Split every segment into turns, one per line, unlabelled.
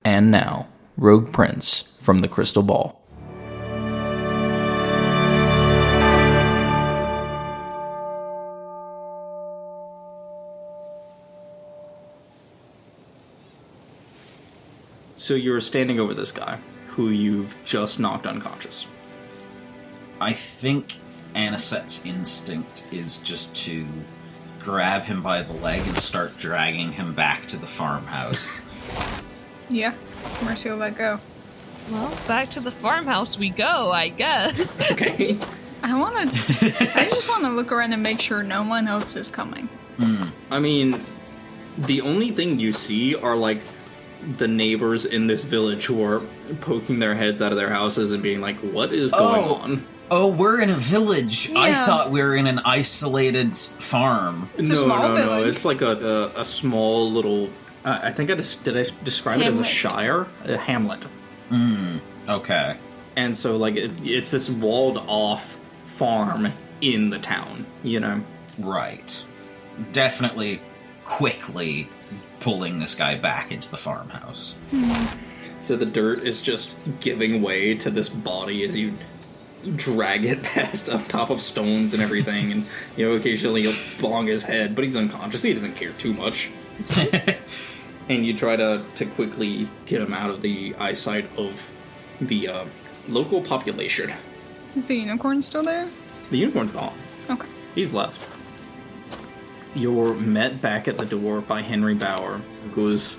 And now, Rogue Prince from the Crystal Ball. So you're standing over this guy, who you've just knocked unconscious.
I think Annasette's instinct is just to grab him by the leg and start dragging him back to the farmhouse.
Yeah, Mercy will let go.
Well, back to the farmhouse we go, I guess.
Okay.
I just want to look around and make sure no one else is coming.
I mean, the only thing you see are, like, the neighbors in this village who are poking their heads out of their houses and being like, what is going on?
Oh, we're in a village.
Yeah.
I thought we were in an isolated farm.
It's a small village.
It's like a small little... I think did I describe it as a shire? A hamlet.
Okay.
And so, like, it's this walled-off farm in the town, you know?
Right. Definitely quickly pulling this guy back into the farmhouse.
So the dirt is just giving way to this body as you drag it past on top of stones and everything, and, you know, occasionally he'll bong his head, but he's unconscious, he doesn't care too much. And you try to quickly get him out of the eyesight of the local population.
Is the unicorn still there?
The unicorn's gone.
Okay.
He's left. You're met back at the door by Henry Bauer, who goes,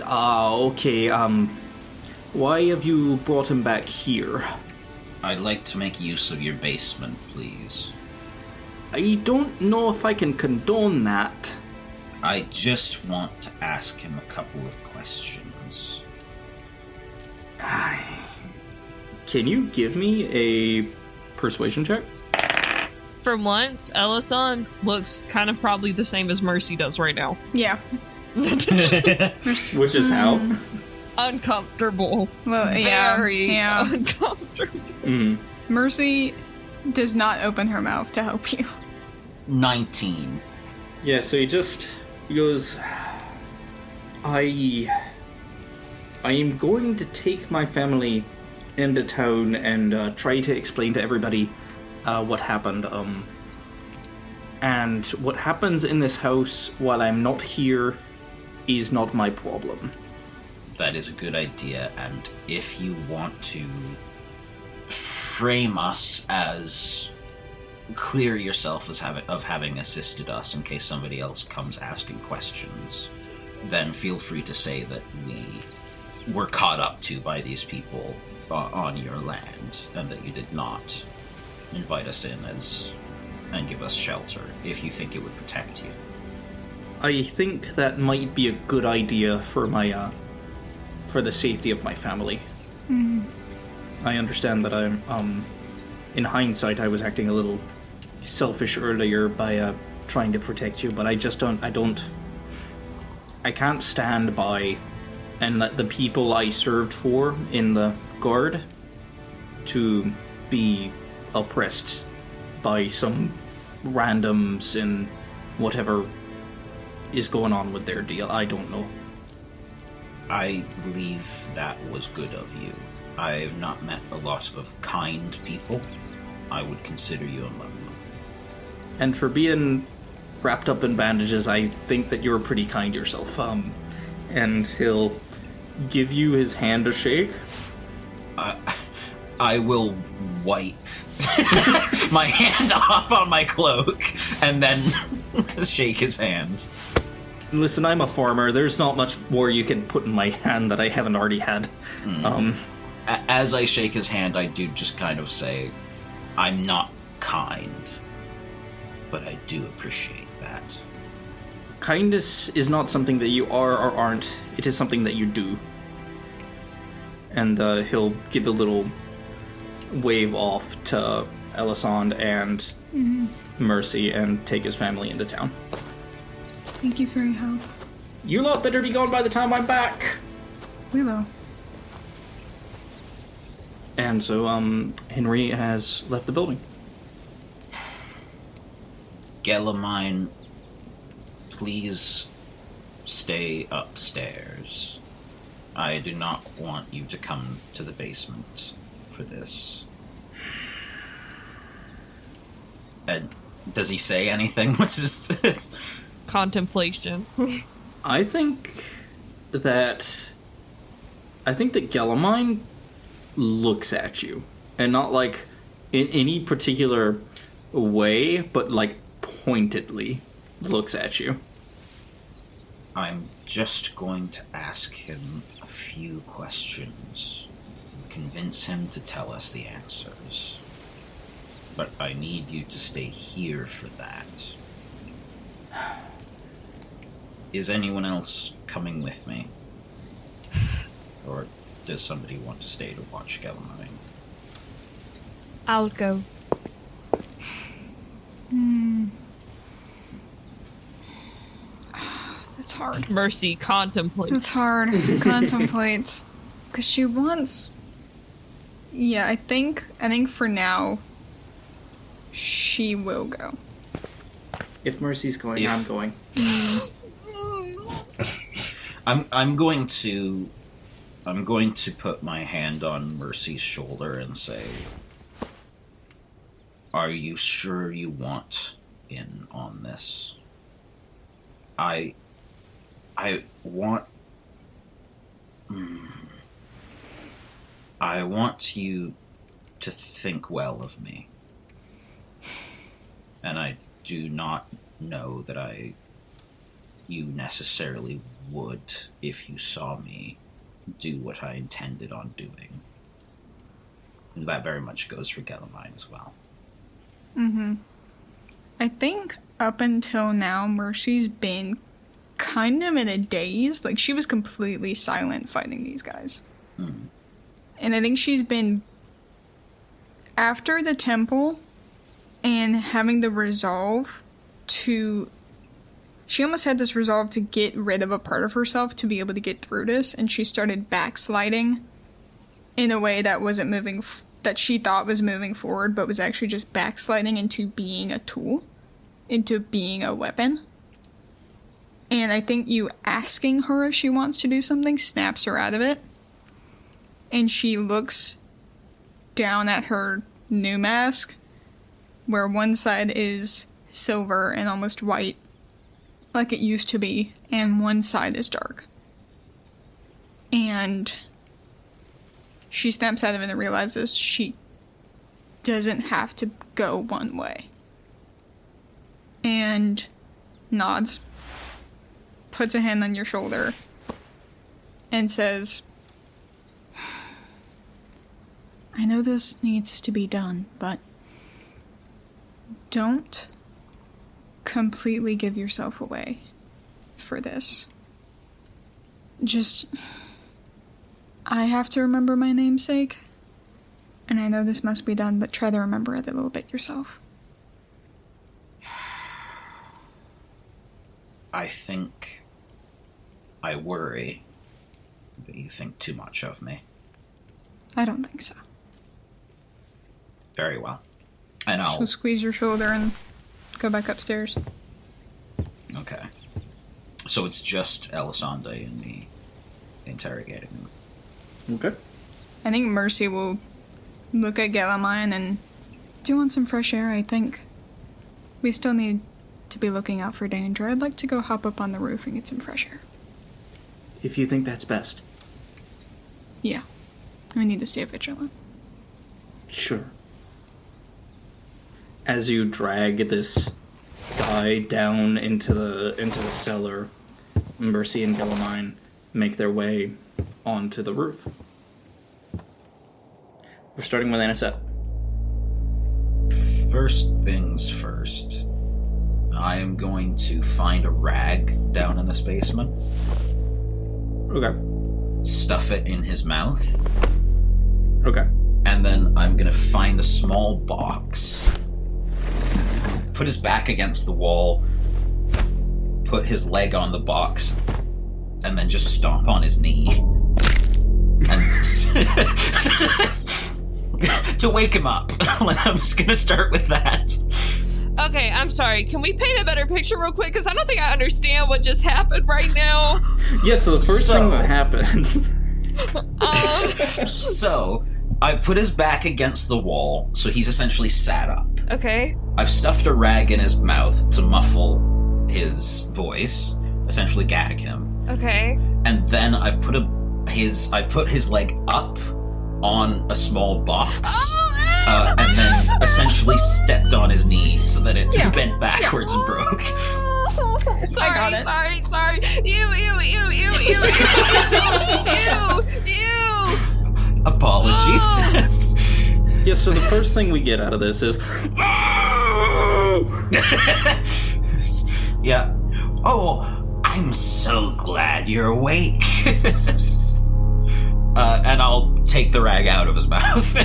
okay, why have you brought him back here?
I'd like to make use of your basement, please.
I don't know if I can condone that.
I just want to ask him a couple of questions.
Can you give me a persuasion check?
For once, Elysande looks kind of probably the same as Mercy does right now.
Yeah.
Which is how?
Uncomfortable.
Well, yeah.
Very
Yeah.
uncomfortable.
Mercy does not open her mouth to help you.
19.
Yeah, so he goes, I am going to take my family into town and try to explain to everybody what happened. And what happens in this house while I'm not here is not my problem.
That is a good idea, and if you want to frame us as clear yourself as having assisted us in case somebody else comes asking questions, then feel free to say that we were caught up to by these people on your land, and that you did not invite us in and give us shelter, if you think it would protect you.
I think that might be a good idea for my, for the safety of my family. I understand that I'm, in hindsight, I was acting a little selfish earlier by, trying to protect you, but I can't stand by and let the people I served for in the guard to be oppressed by some randoms in whatever is going on with their deal. I don't know.
I believe that was good of you. I've not met a lot of kind people. I would consider you among them.
And for being wrapped up in bandages, I think that you're pretty kind yourself. And he'll give you his hand to shake.
I will wipe my hand off on my cloak and then shake his hand.
Listen, I'm a farmer. There's not much more you can put in my hand that I haven't already had.
As I shake his hand, I do just kind of say, I'm not kind, but I do appreciate that.
Kindness is not something that you are or aren't. It is something that you do. And he'll give a little wave off to Elysande and Mercy and take his family into town.
Thank you for your help.
You lot better be gone by the time I'm back.
We will.
And so, Henry has left the building.
Gelamein, please stay upstairs. I do not want you to come to the basement for this. Does he say anything? What's this?
Contemplation.
I think that Gelamein looks at you, and not like in any particular way, but like pointedly looks at you.
I'm just going to ask him a few questions and convince him to tell us the answers. But I need you to stay here for that. Is anyone else coming with me? Or does somebody want to stay to watch Gelamein?
I'll go.
That's hard.
Mercy contemplates.
It's hard. Contemplates. Because she wants... Yeah, I think for now, she will go.
If Mercy's going, I'm going.
I'm going to put my hand on Mercy's shoulder and say, are you sure you want in on this? I want you to think well of me. And I do not know that you necessarily would, if you saw me, do what I intended on doing. And that very much goes for Gelamein as well.
Mm-hmm. I think up until now, Mercy's been kind of in a daze. Like, she was completely silent fighting these guys.
Mm.
And I think she's been... After the temple and having the resolve to... She almost had this resolve to get rid of a part of herself to be able to get through this, and she started backsliding in a way that wasn't moving... that she thought was moving forward, but was actually just backsliding into being a tool, into being a weapon. And I think you asking her if she wants to do something snaps her out of it. And she looks down at her new mask, where one side is silver and almost white, like it used to be, and one side is dark. And she snaps out of it and realizes she doesn't have to go one way. And nods, puts a hand on your shoulder, and says, I know this needs to be done, but don't completely give yourself away for this. Just... I have to remember my namesake, and I know this must be done, but try to remember it a little bit yourself.
I worry that you think too much of me.
I don't think so.
Very well. And
She'll squeeze your shoulder and go back upstairs.
Okay. So it's just Elysande and me interrogating him.
Okay.
I think Mercy will look at Gelamein and... Do you want some fresh air? I think we still need to be looking out for danger. I'd like to go hop up on the roof and get some fresh air.
If you think that's best.
Yeah. We need to stay vigilant.
Sure. As you drag this guy down into the cellar, Mercy and Gelamein make their way onto the roof. We're starting with Annasette.
First things first. I am going to find a rag down in this basement.
Okay.
Stuff it in his mouth.
Okay.
And then I'm going to find a small box. Put his back against the wall. Put his leg on the box. And then just stomp on his knee. And to wake him up. I'm just going to start with that.
Okay, I'm sorry. Can we paint a better picture real quick? Because I don't think I understand what just happened right now.
Yeah, so the first thing that happens
So, I've put his back against the wall, so he's essentially sat up.
Okay.
I've stuffed a rag in his mouth to muffle his voice, essentially gag him.
Okay.
And then I've put his leg up on a small box, and then essentially stepped on his knee so that it bent backwards and broke.
Sorry. You.
Apologies.
Yeah, so the first thing we get out of this is...
Yeah. Oh, I'm so glad you're awake. And I'll take the rag out of his mouth.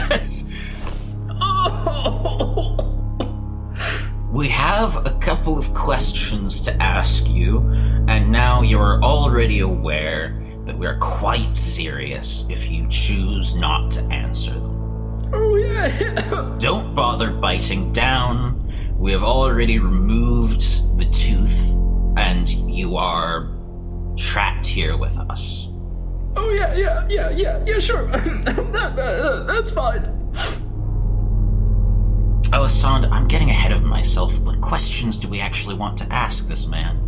We have a couple of questions to ask you, and now you're already aware that we're quite serious if you choose not to answer them.
Oh, yeah.
Don't bother biting down. We have already removed the tooth, and you are trapped here with us.
Oh, yeah, sure. That's fine.
Elysande, I'm getting ahead of myself. What questions do we actually want to ask this man?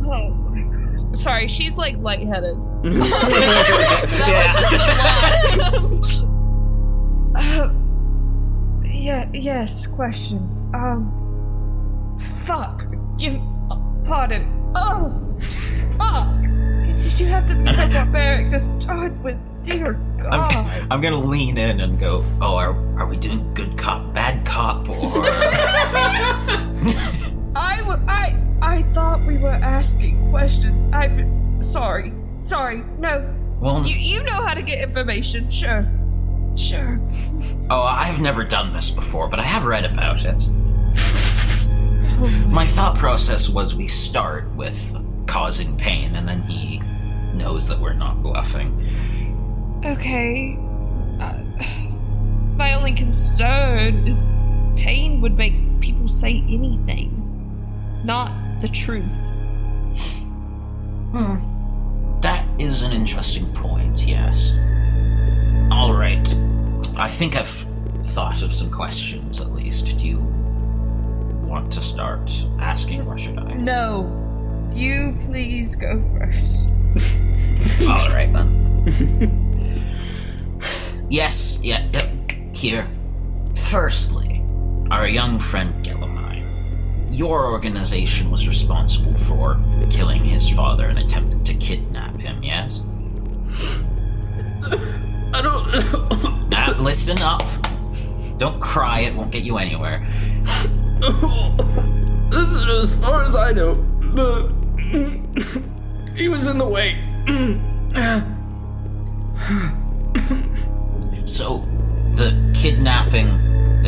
Oh my god. Sorry, she's like lightheaded.
Yeah.
Was just a lot. Yes, questions. Fuck. Pardon. Oh, fuck. Did you have to be so barbaric to start with? Dear God.
I'm gonna lean in and go, oh, are we doing good cop, bad cop, or...
I thought we were asking questions. Sorry. No.
Well,
You know how to get information. Sure.
Oh, I've never done this before, but I have read about it. My thought process was we start with causing pain, and then he knows that we're not bluffing.
Okay. My only concern is pain would make people say anything, not the truth.
That is an interesting point, yes. Alright. I think I've thought of some questions, at least. Do you want to start asking, or should I?
No. You please go first.
Alright, then. Yes, here. Firstly, our young friend Gelamein. Your organization was responsible for killing his father and attempting to kidnap him, yes?
I don't...
Listen up. Don't cry, it won't get you anywhere.
Listen, as far as I know, he was in the way.
So, the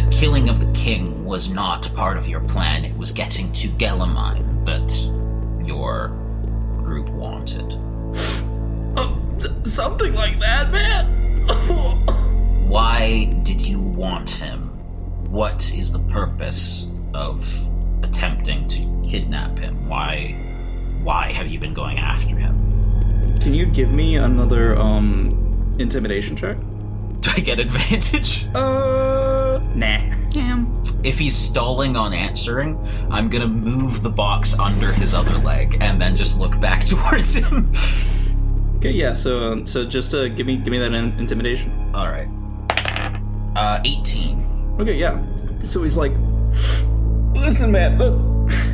killing of the king was not part of your plan. It was getting to Gelamein that your group wanted.
Something like that, man.
Why did you want him? What is the purpose of attempting to kidnap him? Why have you been going after him?
Can you give me another, intimidation check?
Do I get advantage?
Nah.
Damn.
If he's stalling on answering, I'm gonna move the box under his other leg and then just look back towards him.
Okay, yeah, so just give me that intimidation.
Alright. 18.
Okay, yeah. So he's like, listen, man, look,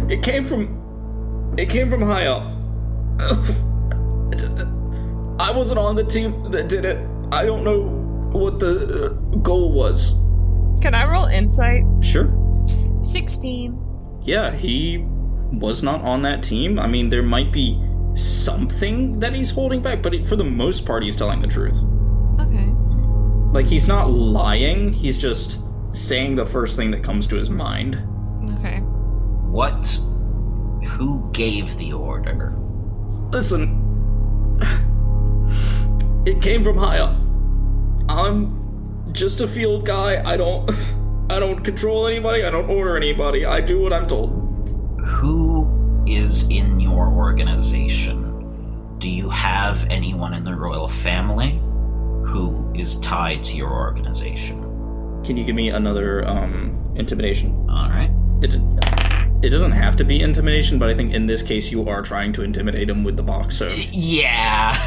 it came from high up. I wasn't on the team that did it. I don't know what the goal was.
Can I roll insight?
Sure.
16.
Yeah, he was not on that team. I mean, there might be something that he's holding back, but for the most part, he's telling the truth.
Okay.
Like, he's not lying, he's just saying the first thing that comes to his mind.
Okay.
Who gave the order?
Listen, it came from high up. I'm just a field guy. I don't control anybody. I don't order anybody. I do what I'm told.
Who is in your organization Do you have anyone in the royal family who is tied to your organization?
Can you give me another intimidation?
All right.
It doesn't have to be intimidation, but I think in this case you are trying to intimidate him with the box, so...
Yeah.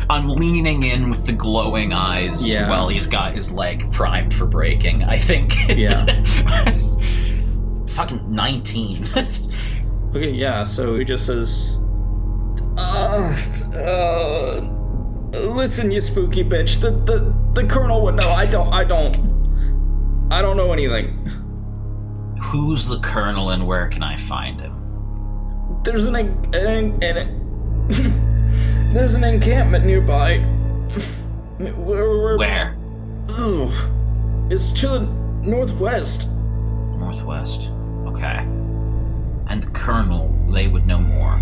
I'm leaning in with the glowing eyes while he's got his leg primed for breaking. I think...
Yeah.
Fucking 19.
Okay, yeah, so he just says... listen, you spooky bitch. The colonel would know. I don't know anything.
Who's the colonel and where can I find him?
There's there's an encampment nearby.
Where?
Ooh, it's to the northwest.
Northwest. Okay. And the colonel, they would know more.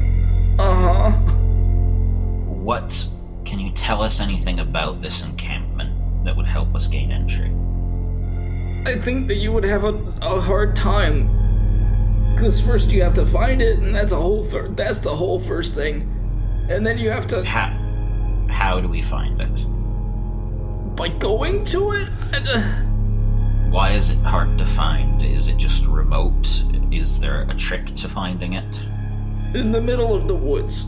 Uh-huh.
What... Can you tell us anything about this encampment that would help us gain entry?
I think that you would have a hard time. Because first you have to find it, and that's the whole first thing. And then you have to...
How do we find it?
By going to it?
Why is it hard to find? Is it just remote? Is there a trick to finding it?
In the middle of the woods.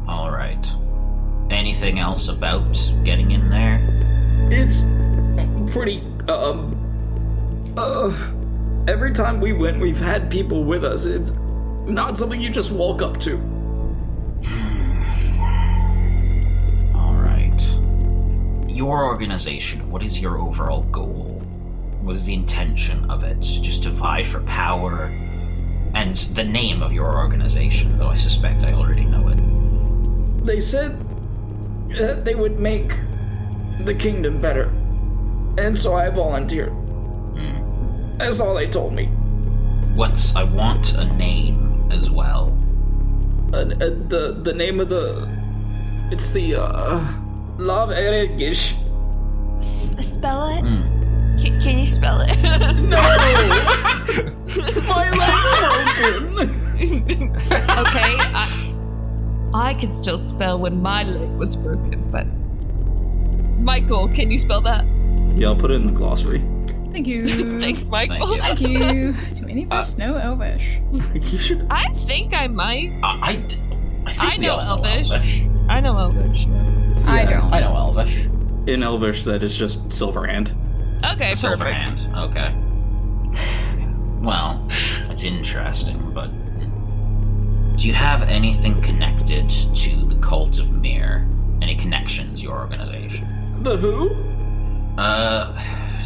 Alright. Anything else about getting in there?
It's pretty, every time we went, we've had people with us. It's not something you just walk up to.
Alright. Your organization, what is your overall goal? What is the intention of it? Just to vie for power? And the name of your organization, though I suspect I already know it.
They said that they would make the kingdom better. And so I volunteered. That's all they told me.
I want a name as well.
The name of it's the, Love Eregish.
Spell it? Can you spell it?
No! My leg's broken!
Okay, I can still spell when my leg was broken, but... Michael, can you spell that?
Yeah, I'll put it in the glossary.
Thank you.
Thanks, Michael.
Thank you. Do any of us know Elvish?
You should...
I think I might.
I think
I
we
know
all
Elvish.
Elvish.
I know Elvish.
I don't.
I know Elvish.
In Elvish, that is just Silverhand.
Okay,
Silver
perfect.
hand. Okay. Well, it's interesting, but do you have anything connected to the cult of Mir? Any connections, your organization?
The who?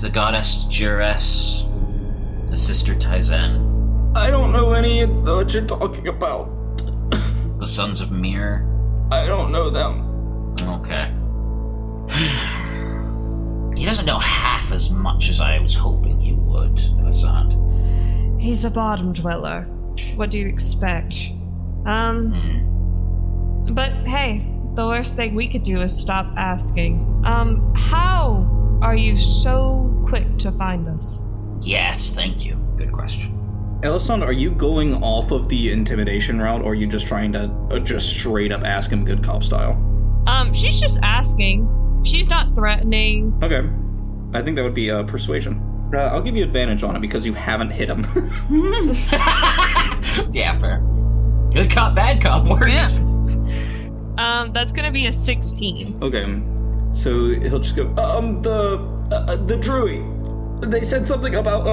The goddess Juress, the sister Taizen,
I don't know any of what you're talking about.
the sons of Mir.
I don't know them.
Okay. He doesn't know half as much as I was hoping he would, Elysande.
He's a bottom dweller. What do you expect? But hey, the worst thing we could do is stop asking. How are you so quick to find us?
Yes, thank you. Good question.
Elysande, are you going off of the intimidation route, or are you just trying to just straight up ask him good cop style?
She's just asking. She's not threatening.
Okay. I think that would be persuasion. I'll give you advantage on it because you haven't hit him.
Yeah, fair. Good cop, bad cop works.
Yeah. That's gonna be a 16.
Okay. So he'll just go, the Druid. They said something about,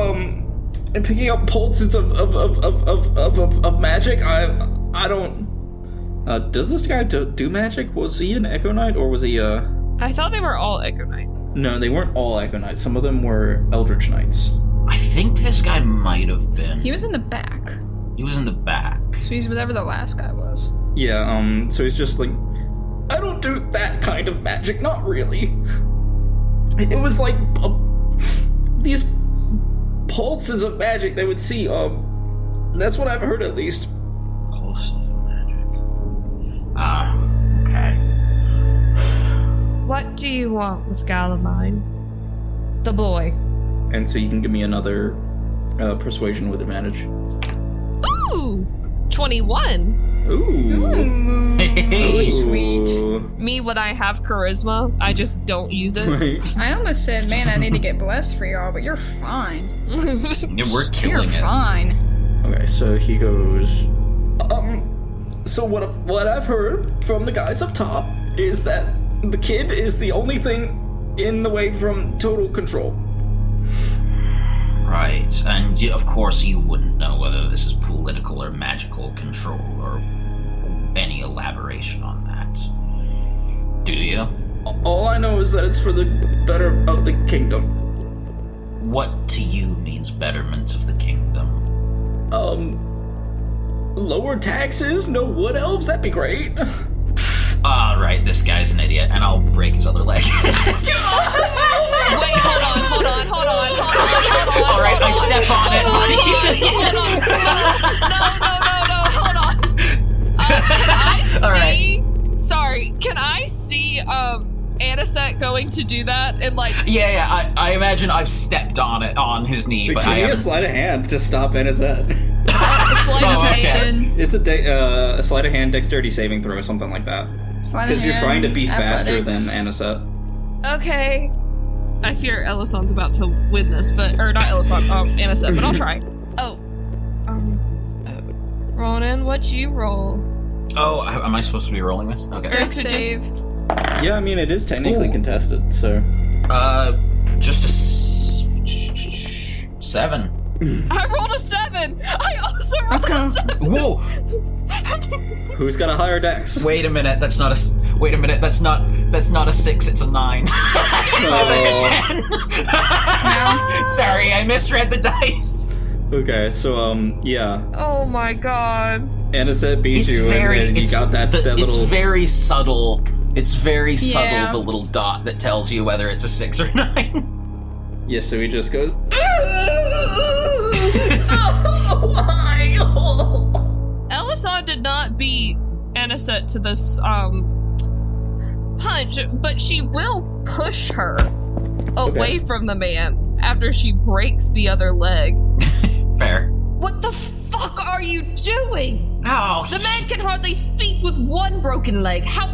picking up pulses of magic. I don't... does this guy do magic? Was he an Echo Knight, or was he,
I thought they were all Echo Knight.
No, they weren't all Echo Knights. Some of them were Eldritch Knights.
I think this guy might have been.
He was in the back.
He was in the back.
So he's whatever the last guy was.
Yeah, so he's just like, I don't do that kind of magic, not really. It was like, these pulses of magic they would see, that's what I've heard at least.
Pulses of magic. Okay.
What do you want with Gelamein? The boy.
And so you can give me another persuasion with advantage.
Ooh! 21!
Ooh.
Oh, sweet.
Me, when I have charisma, I just don't use it.
Right.
I almost said, man, I need to get blessed for y'all, but you're fine.
Yeah, we're
You're
killing it.
fine.
Okay, so he goes, so what I've heard from the guys up top is that the kid is the only thing in the way from total control.
Right, and of course you wouldn't know whether this is political or magical control or any elaboration on that. Do you?
All I know is that it's for the better of the kingdom.
What to you means betterment of the kingdom?
Lower taxes, no wood elves, that'd be great.
Right, this guy's an idiot, and I'll break his other leg.
Wait, hold on.
Alright, I step on it, buddy.
Hold on. No, can I see...
Alright.
Sorry, can I see, Annasette going to do that and, like...
Yeah, I imagine I've stepped on it, on his knee, but
Give
I
me a
haven't...
sleight of hand to stop Annasette.
Sleight of hand.
It's a sleight of hand dexterity saving throw, something like that. Because you're trying to be faster than Annasette.
Okay. I fear Elisonde's about to win this, but... Or not Elysande, Annasette, but I'll try. Ronan, what'd you roll?
Oh, am I supposed to be rolling this? Okay.
Dex save.
Yeah, I mean, it is technically contested, so...
Just a 7.
I rolled a 7! I also rolled a 7!
Whoa!
Who's got a higher dex?
Wait a minute, that's not a 6, it's a 9.
Oh.
That's a 10. Sorry, I misread the dice.
Okay, so, yeah.
Oh my god.
Annasette beat you, and you got that little...
It's very subtle. It's very subtle,
Yeah.
the little dot that tells you whether it's a 6 or 9.
Yeah, so he just goes...
Why?
Elysande did not beat Annasette to this, punch, but she will push her away from the man after she breaks the other leg.
Fair.
What the fuck are you doing?
Oh,
The man can hardly speak with one broken leg. How?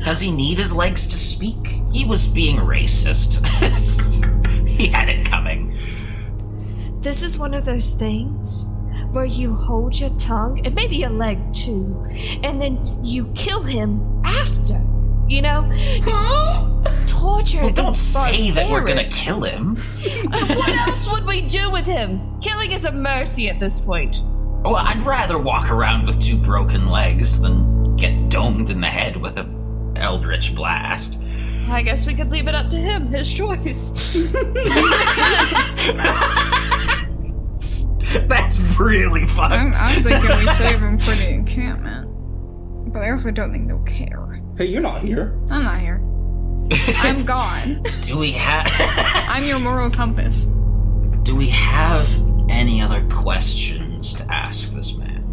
Does he need his legs to speak? He was being racist. He had it coming.
This is one of those things where you hold your tongue, and maybe your leg too, and then you kill him after. You know? Torture
Well, don't
is
say that we're gonna
barbaric.
kill him.
What else would we do with him? Killing is a mercy at this point.
Well, I'd rather walk around with 2 broken legs than get domed in the head with a eldritch blast.
I guess we could leave it up to him, his choice.
That's really fucked.
I'm thinking we save him for the encampment. But I also don't think they'll care.
Hey, you're not here.
I'm not here. I'm gone.
Do we have...
I'm your moral compass.
Do we have any other questions to ask this man?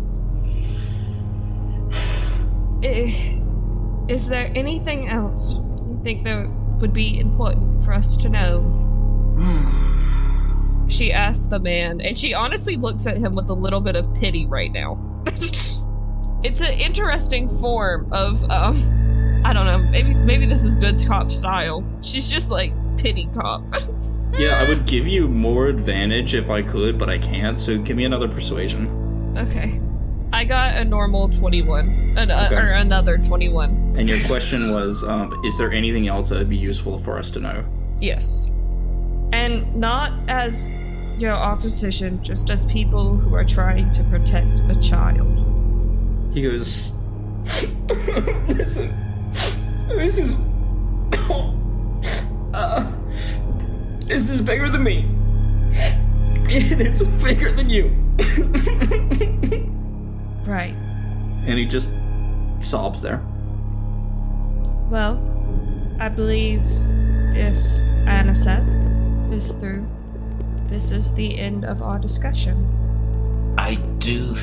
Is there anything else you think that would be important for us to know? She asks the man, and she honestly looks at him with a little bit of pity right now. It's an interesting form of, I don't know, maybe this is good cop style. She's just like pity cop.
Yeah, I would give you more advantage if I could, but I can't, so give me another persuasion.
Okay. I got a normal 21, or another 21.
And your question was, is there anything else that would be useful for us to know?
Yes. And not as your opposition, just as people who are trying to protect a child.
He goes, listen, this is bigger than me. And it's bigger than you.
Right.
And he just sobs there.
Well, I believe if Annasette is through, this is the end of our discussion.
I do...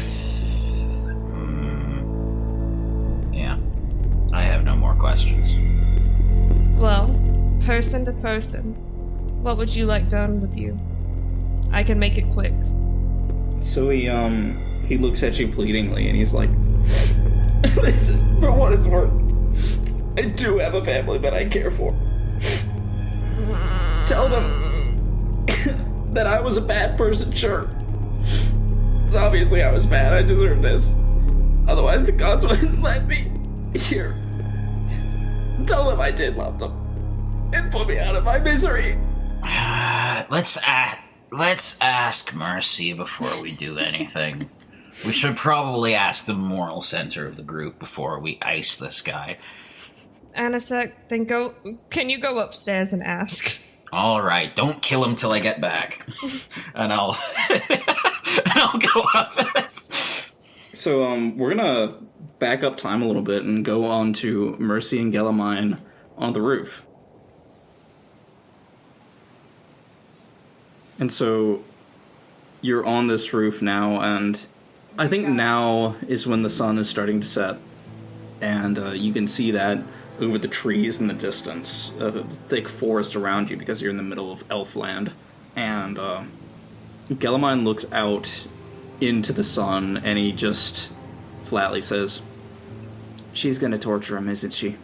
Yeah. I have no more questions.
Well, person to person, what would you like done with you? I can make it quick.
So he looks at you pleadingly and he's like, Listen, for what it's worth, I do have a family that I care for. Tell them that I was a bad person, sure. Obviously I was bad, I deserve this. Otherwise the gods wouldn't let me here. Tell them I did love them. And put me out of my misery.
Let's ask Mercy before we do anything. We should probably ask the moral center of the group before we ice this guy.
Annasette, then can you go upstairs and ask?
Alright, don't kill him till I get back. And I'll go up.
So, we're gonna back up time a little bit and go on to Mercy and Gelamein on the roof. And so, you're on this roof now, and I think now is when the sun is starting to set. And you can see that over the trees in the distance, the thick forest around you, because you're in the middle of Elfland. And Gelamein looks out into the sun, and he just flatly says, "She's gonna torture him, isn't she?"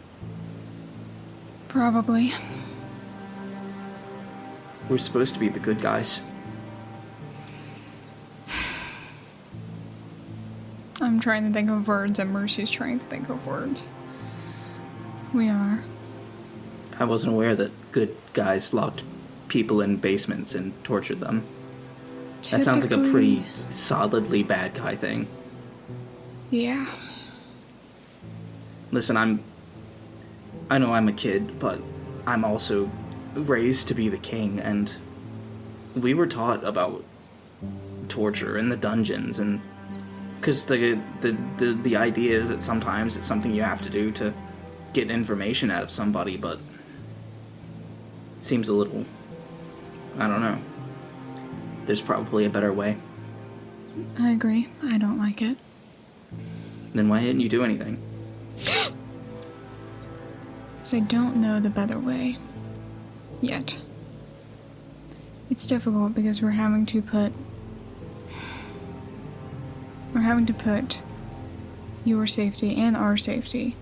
Probably.
We're supposed to be the good guys.
I'm trying to think of words, and Mercy's trying to think of words. We are.
I wasn't aware that good guys locked people in basements and tortured them. That sounds like a pretty solidly bad guy thing.
Yeah.
Listen, I know I'm a kid, but I'm also raised to be the king, and we were taught about torture in the dungeons, and because the idea is that sometimes it's something you have to do to get information out of somebody, but it seems a little, I don't know. There's probably a better way.
I agree. I don't like it.
Then why didn't you do anything?
Because I don't know the better way. Yet. It's difficult because we're having to put your safety and our safety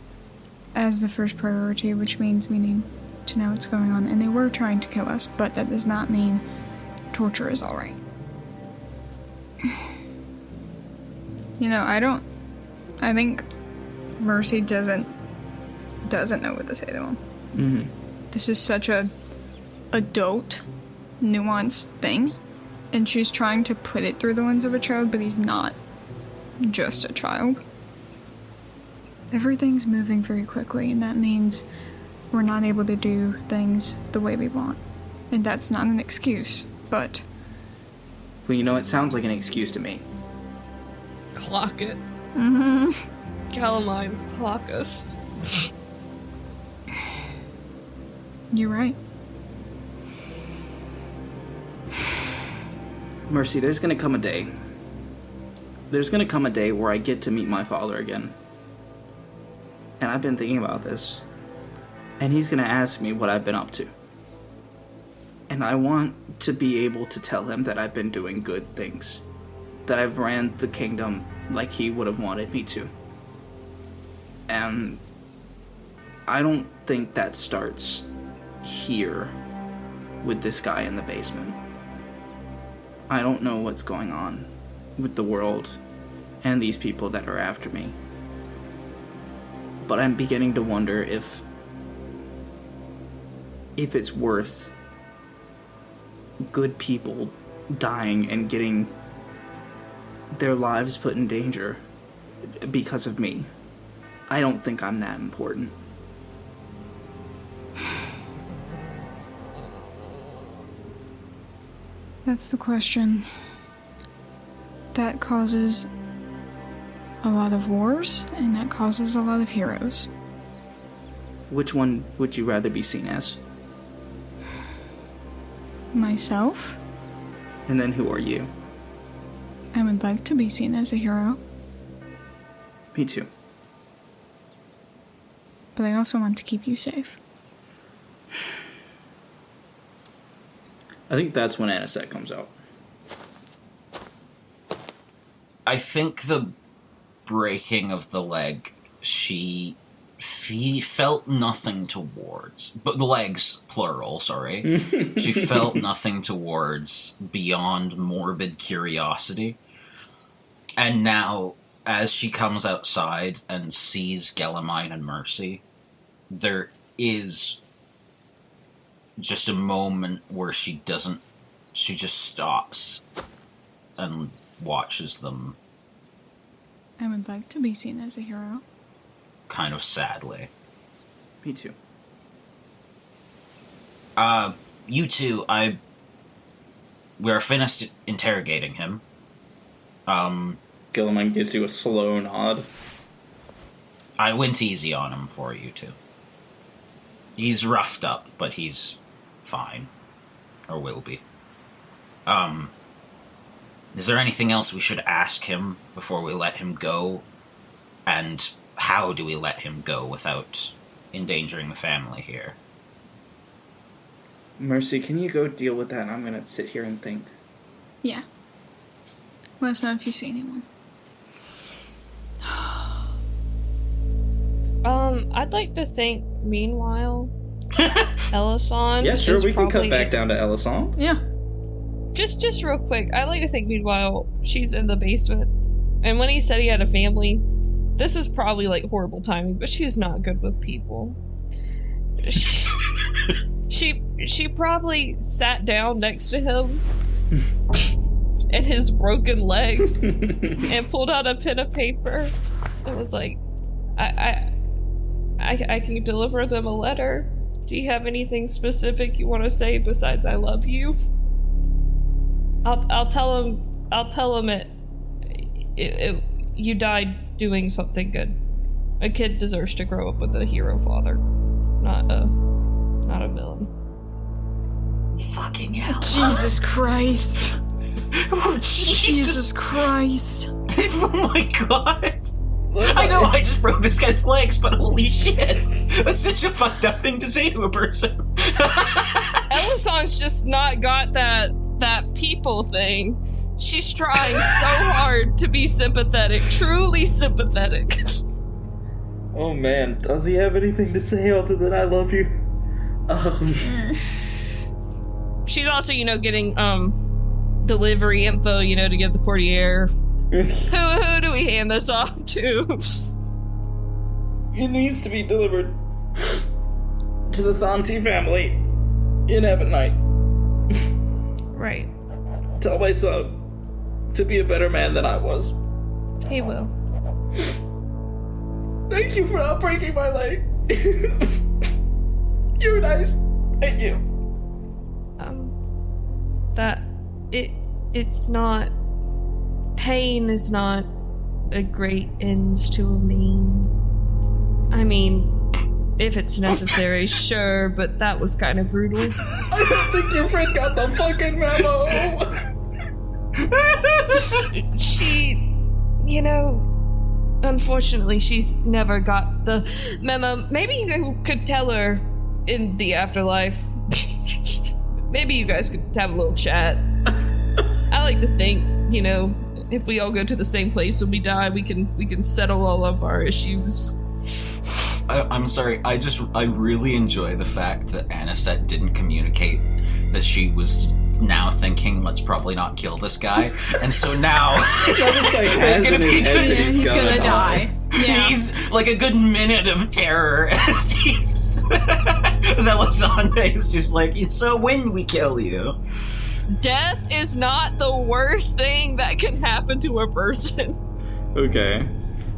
as the first priority, which means we need to know what's going on. And they were trying to kill us, but that does not mean torture is alright. I think Mercy doesn't know what to say to him.
Mm-hmm.
This is such a adult, nuanced thing, and she's trying to put it through the lens of a child, but he's not just a child. Everything's moving very quickly, and that means we're not able to do things the way we want. And that's not an excuse, but...
Well, it sounds like an excuse to me.
Clock it.
Mm-hmm.
Gelamein, clock us.
You're right.
Mercy, there's gonna come a day. There's gonna come a day where I get to meet my father again. And I've been thinking about this. And he's gonna ask me what I've been up to. And I want to be able to tell him that I've been doing good things. That I've ran the kingdom like he would have wanted me to. And I don't think that starts here with this guy in the basement. I don't know what's going on with the world and these people that are after me. But I'm beginning to wonder if it's worth good people dying and getting their lives put in danger because of me. I don't think I'm that important.
That's the question. That causes a lot of wars, and that causes a lot of heroes.
Which one would you rather be seen as?
Myself?
And then who are you?
I would like to be seen as a hero,
Me too.
but I also want to keep you safe.
I think that's when Annasette comes out.
I think the breaking of the leg she felt nothing towards, but the legs, plural, sorry. She felt nothing towards beyond morbid curiosity. And now, as she comes outside and sees Gelamein and Mercy, there is just a moment where she just stops and watches them.
I would like to be seen as a hero.
Kind of sadly.
Me too.
You two, we're finished interrogating him.
Gelamein gives you a slow nod.
I went easy on him for you two. He's roughed up, but he's fine. Or will be. Is there anything else we should ask him before we let him go? And how do we let him go without endangering the family here?
Mercy, can you go deal with that? I'm gonna sit here and think.
Yeah. Let us know if you see anyone.
I'd like to think, meanwhile, Elysande.
Yeah, sure,
is
we can cut
probably-
back down to Elysande.
Yeah.
Just real quick, I'd like to think, meanwhile, she's in the basement. And when he said he had a family, this is probably, like, horrible timing, but she's not good with people. She probably sat down next to him and his broken legs and pulled out a pen and paper and was like, I can deliver them a letter. Do you have anything specific you want to say besides I love you? I'll tell him you died doing something good. A kid deserves to grow up with a hero father, not a villain.
Fucking hell.
Jesus Christ.
Oh,
Jesus Christ.
Oh my god. I know I just broke this guy's legs, but holy shit. That's such a fucked up thing to say to a person.
Elisonde's just not got that people thing. She's trying so hard to be sympathetic, truly sympathetic.
Oh man, does he have anything to say other than I love you?
She's also, getting delivery info, to give the courtier. Who do we hand this off to?
It needs to be delivered to the Thanti family in Ebonite.
Right.
Tell my son to be a better man than I was.
He will.
Thank you for not breaking my leg. You're nice. Thank you.
It's not. Pain is not a great ends to a mean. I mean, if it's necessary, sure, but that was kind of brutal.
I don't think your friend got the fucking memo.
She, unfortunately, she's never got the memo. Maybe you could tell her in the afterlife. Maybe you guys could have a little chat. I like to think, if we all go to the same place when we die, we can settle all of our issues.
I'm sorry, I really enjoy the fact that Annasette didn't communicate that she was now thinking, let's probably not kill this guy. And so now there's gonna be
He's gonna die. Yeah.
He's like a good minute of terror as Elysande is just like, so when we kill you?
Death is not the worst thing that can happen to a person.
Okay.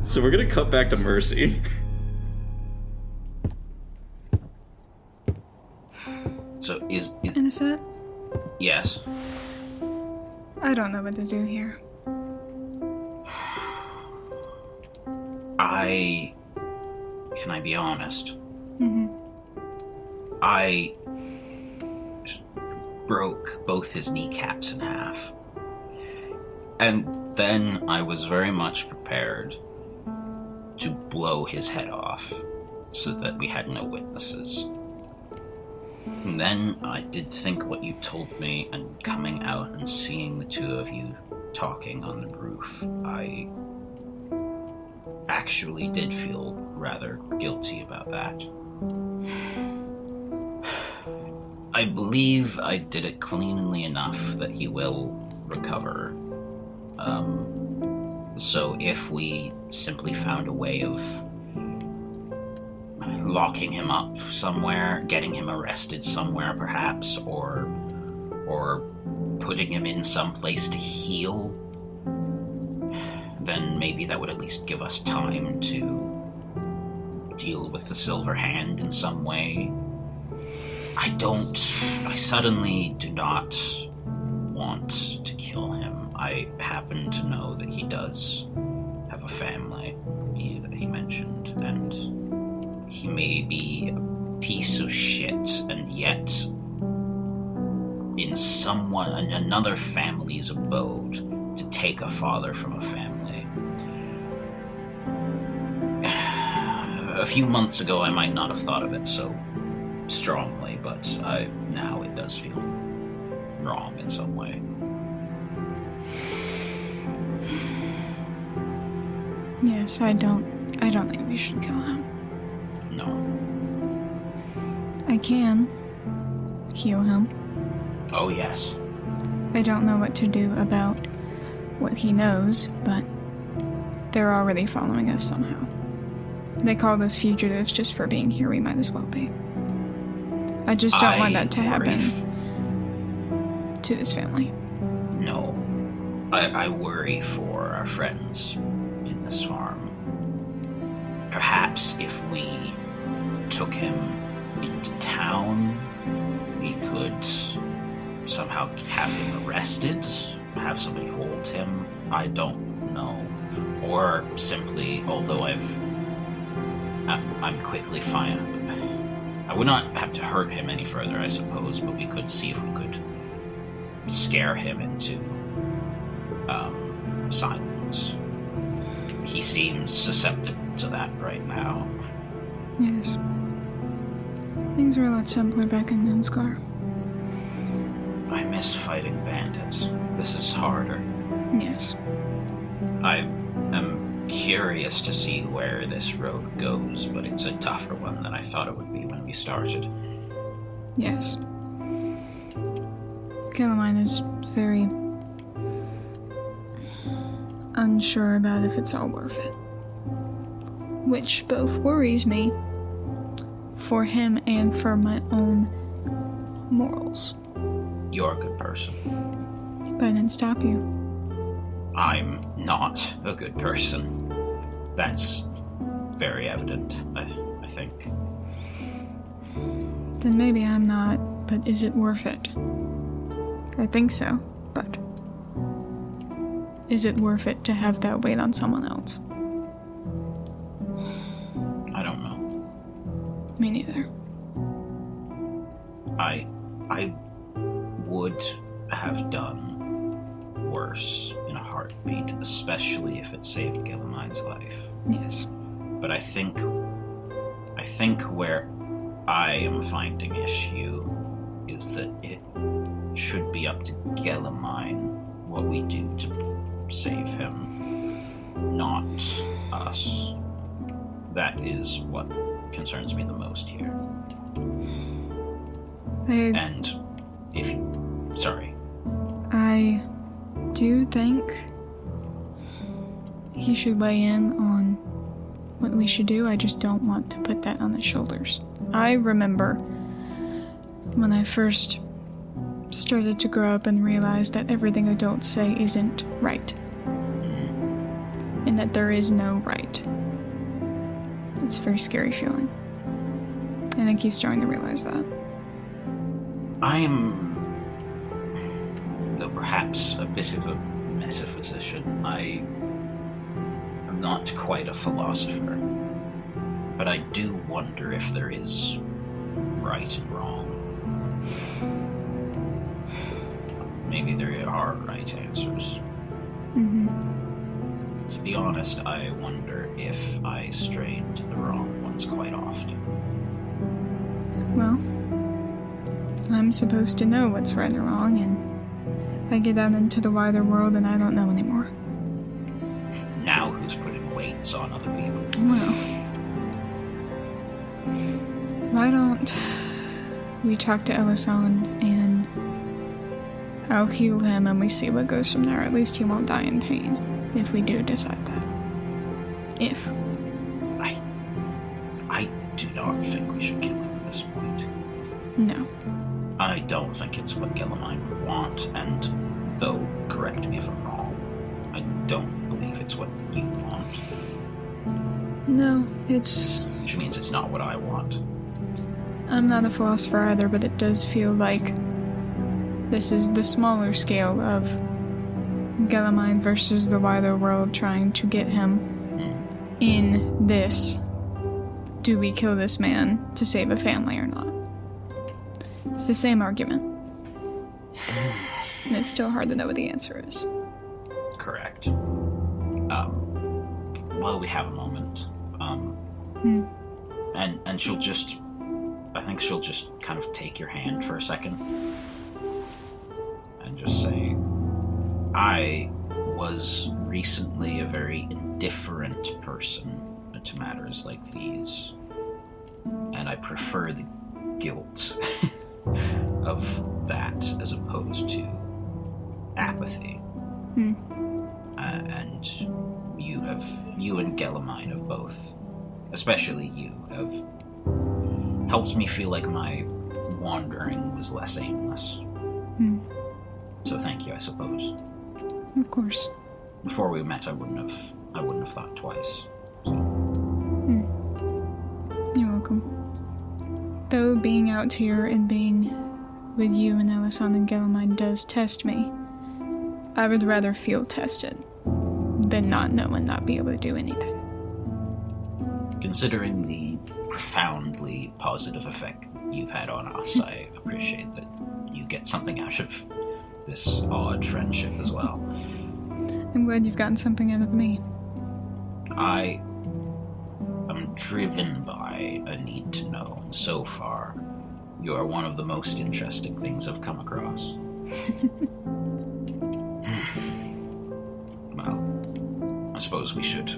So we're gonna cut back to Mercy.
So is
Annasette?
Yes.
I don't know what to do here.
Can I be honest?
Mm-hmm.
I broke both his kneecaps in half. And then I was very much prepared to blow his head off so that we had no witnesses. And then I did think what you told me, and coming out and seeing the two of you talking on the roof, I actually did feel rather guilty about that. I believe I did it cleanly enough that he will recover. So if we simply found a way of locking him up somewhere, getting him arrested somewhere perhaps, or putting him in some place to heal, then maybe that would at least give us time to deal with the Silver Hand in some way. I suddenly do not want to kill him. I happen to know that he does have a family that he mentioned, and he may be a piece of shit, and yet in another family's abode to take a father from a family. A few months ago I might not have thought of it so strongly, but now it does feel wrong in some way.
Yes, I don't think we should kill him.
No.
I can heal him.
Oh, yes.
I don't know what to do about what he knows, but they're already following us somehow. They call us fugitives just for being here. We might as well be. I just don't want that to happen to this family.
No. I worry for our friends in this farm. Perhaps if we took him into town, we could somehow have him arrested, have somebody hold him. I don't know. Or simply, although I'm quickly fine. I would not have to hurt him any further, I suppose, but we could see if we could scare him into silence. He seems susceptible to that right now.
Yes. Things were a lot simpler back in Moonscar.
I miss fighting bandits. This is harder.
Yes.
I am curious to see where this road goes, but it's a tougher one than I thought it would be when we started.
Yes. Gelamein is very unsure about if it's all worth it. Which both worries me for him and for my own morals.
You're a good person.
But I didn't stop you.
I'm not a good person. That's very evident, I think.
Then maybe I'm not, but is it worth it? I think so, but is it worth it to have that weight on someone else?
I don't know.
Me neither.
I would have done worse in a heartbeat, especially if it saved Gelamein's life.
Yes.
But I think where I am finding issue is that it should be up to Gelamein what we do to save him, not us. That is what concerns me the most here. And if you... Sorry.
I do think he should weigh in on what we should do. I just don't want to put that on his shoulders. I remember when I first started to grow up and realize that everything adults say isn't right. And that there is no right. It's a very scary feeling. I think he's starting to realize that.
I am, though perhaps a bit of a metaphysician, I am not quite a philosopher, but I do wonder if there is right and wrong. Maybe there are right answers.
Mm-hmm.
To be honest, I wonder if I strayed to the wrong ones quite often.
Well, I'm supposed to know what's right or wrong, and I get out into the wider world and I don't know anymore.
Now who's putting weights on other people?
why don't we talk to Elysande and I'll heal him and we see what goes from there. At least he won't die in pain if we do decide that. If.
I do not think we should kill him at this point.
No.
I don't think it's what Gelamein would want, and though, correct me if I'm wrong, I don't believe it's what you want.
No, it's...
Which means it's not what I want.
I'm not a philosopher either, but it does feel like this is the smaller scale of Gelamein versus the wider world trying to get him in this. Do we kill this man to save a family or not? It's the same argument. And it's still hard to know what the answer is.
Correct. Well, we have a moment. And she'll just... I think she'll just kind of take your hand for a second. And just say, I was recently a very indifferent person to matters like these. And I prefer the guilt of that as opposed to apathy. And you and Gelamein have both, especially you, have helped me feel like my wandering was less aimless. So thank you, I suppose.
Of course.
Before we met, I wouldn't have thought twice. So.
You're welcome. Though being out here and being with you and Elysande and Gelamein does test me, I would rather feel tested than not know and not be able to do anything.
Considering the profoundly positive effect you've had on us, I appreciate that you get something out of this odd friendship as well.
I'm glad you've gotten something out of me.
I am driven by a need to know, and so far, you are one of the most interesting things I've come across. Well, I suppose we should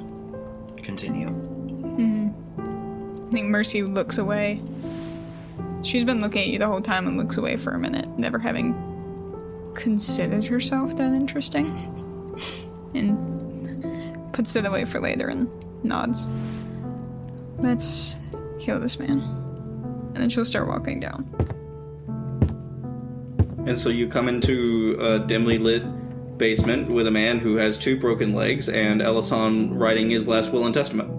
continue.
I think Mercy looks away. She's been looking at you the whole time and looks away for a minute, never having considered herself that interesting. And puts it away for later and nods. Let's kill this man. And then she'll start walking down.
And so you come into a dimly lit basement with a man who has 2 broken legs and Elysande writing his last will and testament.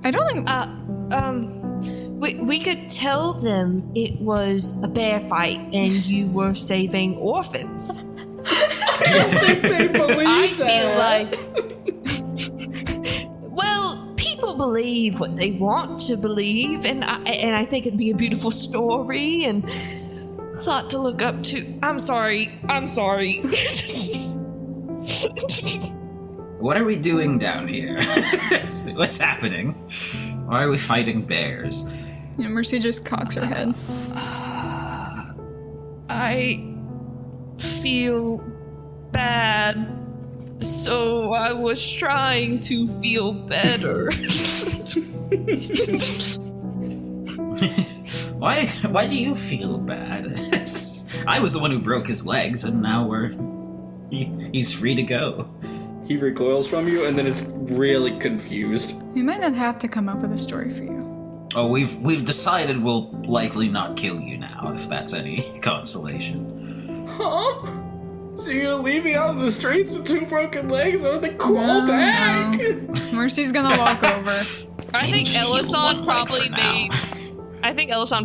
I don't think...
We could tell them it was a bear fight and you were saving orphans.
I don't think they believe
I
that.
feel like... Well, people believe what they want to believe, and I think it'd be a beautiful story and a lot to look up to. I'm sorry.
What are we doing down here? What's happening? Why are we fighting bears?
Yeah, Mercy just cocks her head.
I feel bad, so I was trying to feel better.
Why do you feel bad? I was the one who broke his legs, and now he's free to go.
He recoils from you and then is really confused.
We might not have to come up with a story for you.
Oh, we've decided we'll likely not kill you now, if that's any consolation.
Huh? So you're gonna leave me out in the streets with 2 broken legs and I have to crawl back?
No. Mercy's gonna walk over.
I think Elysande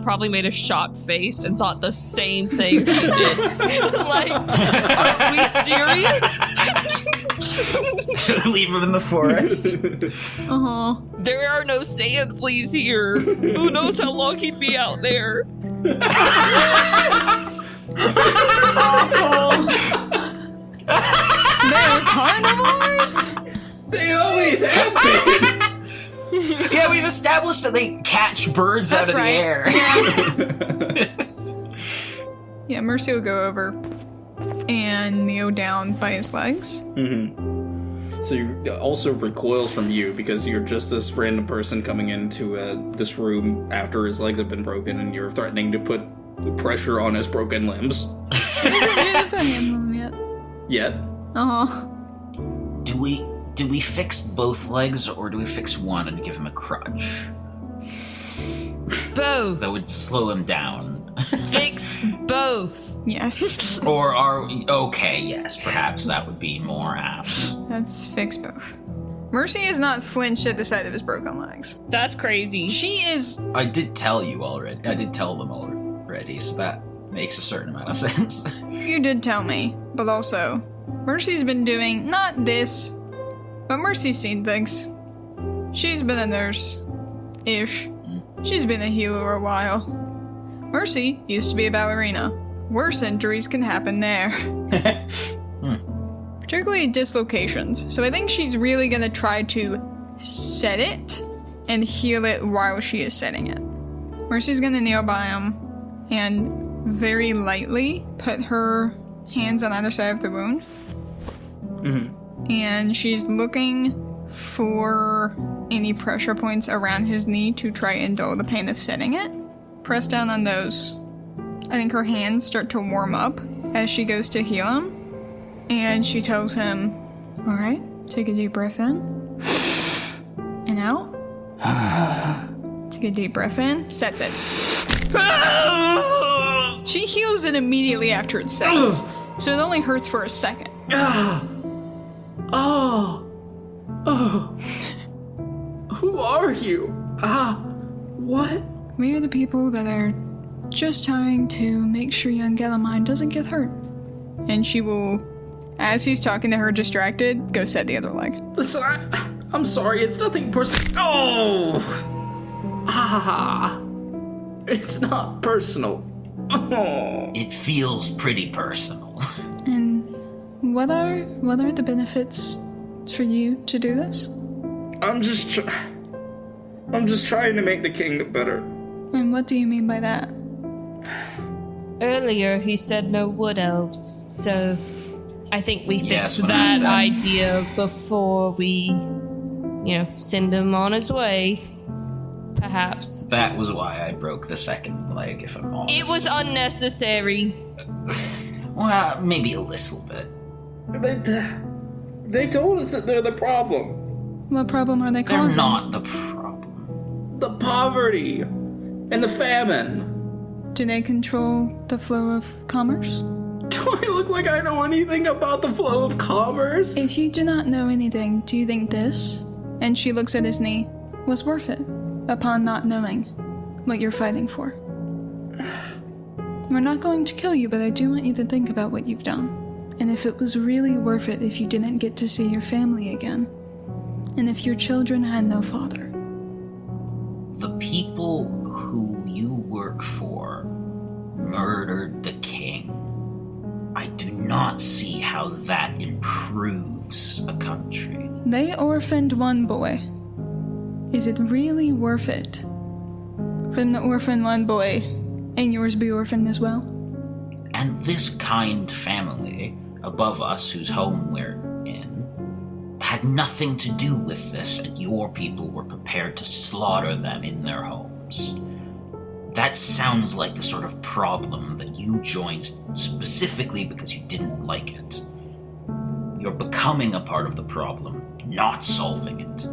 probably made a shocked face and thought the same thing you did. Like, are we serious?
Leave him in the forest.
Uh-huh.
There are no sand fleas here. Who knows how long he'd be out there?
Awful. They're carnivores?
They always have been!
Yeah, we've established that they catch birds
That's
out of
right.
the air.
Yeah, Mercy will go over and kneel down by his legs.
Mm-hmm. So he also recoils from you because you're just this random person coming into this room after his legs have been broken, and you're threatening to put pressure on his broken limbs.
He doesn't do the penny yet.
Yet.
Uh-huh.
Do we fix both legs, or do we fix one and give him a crutch?
Both.
That would slow him down.
Fix both.
Yes.
Or okay, yes, perhaps that would be more apt.
Let's fix both. Mercy is not flinched at the sight of his broken legs.
That's crazy.
She is...
I did tell you already. I did tell them already, so that makes a certain amount of sense.
You did tell me, but also, Mercy's been doing, not this, but Mercy's seen things. She's been a nurse-ish. She's been a healer a while. Mercy used to be a ballerina. Worse injuries can happen there. Particularly dislocations. So I think she's really gonna try to set it and heal it while she is setting it. Mercy's gonna kneel by him and very lightly put her hands on either side of the wound.
Mm-hmm.
And she's looking for any pressure points around his knee to try and dull the pain of setting it. Press down on those. I think her hands start to warm up as she goes to heal him. And she tells him, alright, take a deep breath in. And out. Take a deep breath in. Sets it. She heals it immediately after it sets. So it only hurts for a second.
Who are you? What?
We are the people that are just trying to make sure young Gelamein doesn't get hurt. And she will, as he's talking to her distracted, go set the other leg.
Listen, I'm sorry, it's nothing personal. It's not personal. Oh.
It feels pretty personal.
And what are the benefits for you to do this?
I'm just trying to make the kingdom better.
And what do you mean by that?
Earlier, he said no wood elves, so I think we
Yes,
fixed
when I
that
said-
idea before we, send him on his way. Perhaps.
That was why I broke the second leg, if I'm honest.
It was unnecessary.
Well, maybe a little bit.
They told us that they're the problem.
What problem are they
They're
causing?
not the problem.
The poverty and the famine.
Do they control the flow of commerce?
Do I look like I know anything about the flow of commerce?
If you do not know anything, do you think this, and she looks at his knee, was worth it, upon not knowing what you're fighting for? We're not going to kill you, but I do want you to think about what you've done. And if it was really worth it if you didn't get to see your family again. And if your children had no father.
The people who you work for murdered the king. I do not see how that improves a country.
They orphaned one boy. Is it really worth it for them to orphan one boy and yours be orphaned as well?
And this kind family above us, whose home we're in, had nothing to do with this, and your people were prepared to slaughter them in their homes. That sounds like the sort of problem that you joined specifically because you didn't like it. You're becoming a part of the problem, not solving it.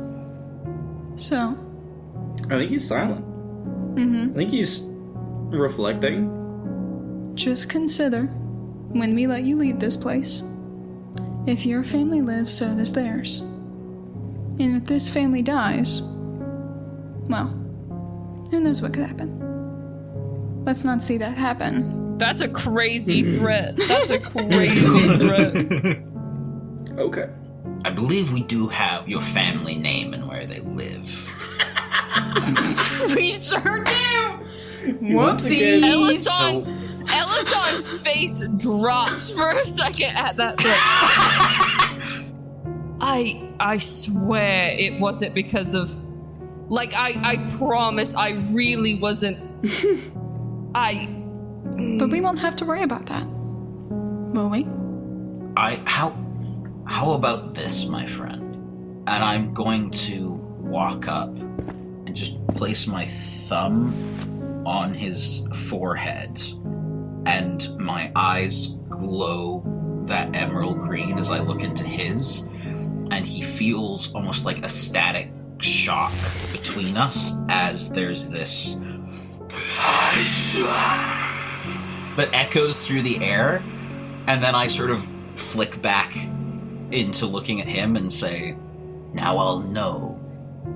So,
I think he's silent. I think he's reflecting.
just consider, when we let you leave this place, if your family lives, so does theirs. And if this family dies, well, who knows what could happen. Let's not see that happen.
That's a crazy threat. That's a crazy threat.
Okay.
I believe we do have your family name and where they live.
We sure do!
Once again-
Elisande's face drops for a second at that threat. I swear it wasn't because of... Like, I promise I really wasn't...
But we won't have to worry about that. Will we?
How How about this, my friend? And I'm going to walk up and just place my thumb on his forehead, and my eyes glow that emerald green as I look into his, and he feels almost like a static shock between us as there's this that echoes through the air, and then I sort of flick back into looking at him and say, now I'll know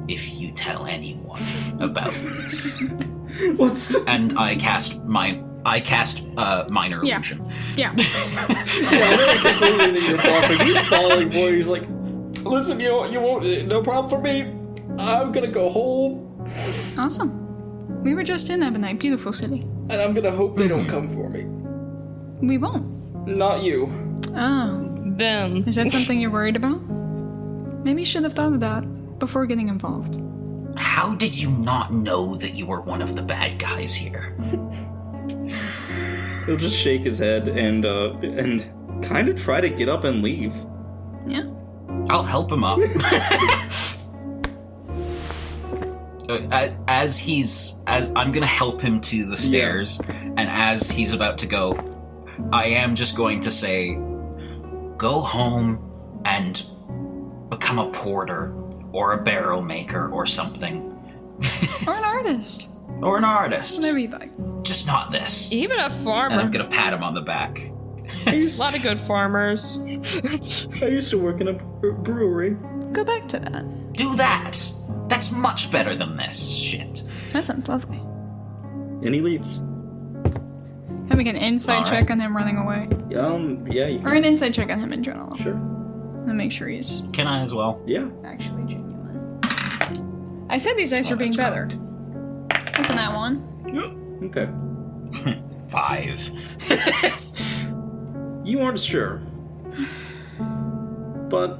if you tell anyone about this. And I cast minor illusion.
Yeah.
Yeah, I know completely that you're falling. He's falling for it. He's like, listen, you won't, no problem for me. I'm gonna go home.
Awesome. We were just in Ebonite, beautiful city.
And I'm gonna hope they don't come for me.
We won't.
Not you.
Oh.
Them.
Is that something you're worried about? Maybe you should have thought of that before getting involved.
How did you not know that you were one of the bad guys here?
He'll just shake his head and kind of try to get up and leave.
Yeah.
I'll help him up. As I'm gonna help him to the stairs, and as he's about to go, I am just going to say, go home and become a porter or a barrel maker or something.
Or an artist.
Or an artist.
Whatever you'd like.
Just not this.
Even a farmer.
And I'm gonna pat him on the back.
A lot of good farmers.
I used to work in a brewery.
Go back to that.
Do that! That's much better than this shit.
That sounds lovely.
And he leaves.
Having an inside
All
check
right.
on him running away.
Yeah, you can.
Or an inside check on him in general.
Sure.
To make sure he's
Can I as well?
Yeah.
actually genuine. I said these dice were being
that's
better. Isn't that one?
Okay.
5.
You aren't sure. But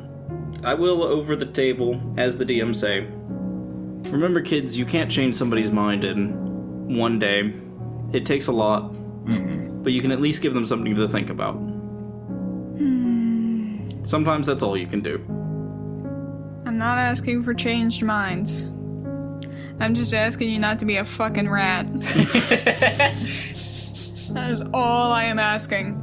I will, over the table, as the DM say. Remember, kids, you can't change somebody's mind in one day. It takes a lot.
Mm-hmm.
But you can at least give them something to think about. Sometimes that's all you can do.
I'm not asking for changed minds. I'm just asking you not to be a fucking rat. That is all I am asking.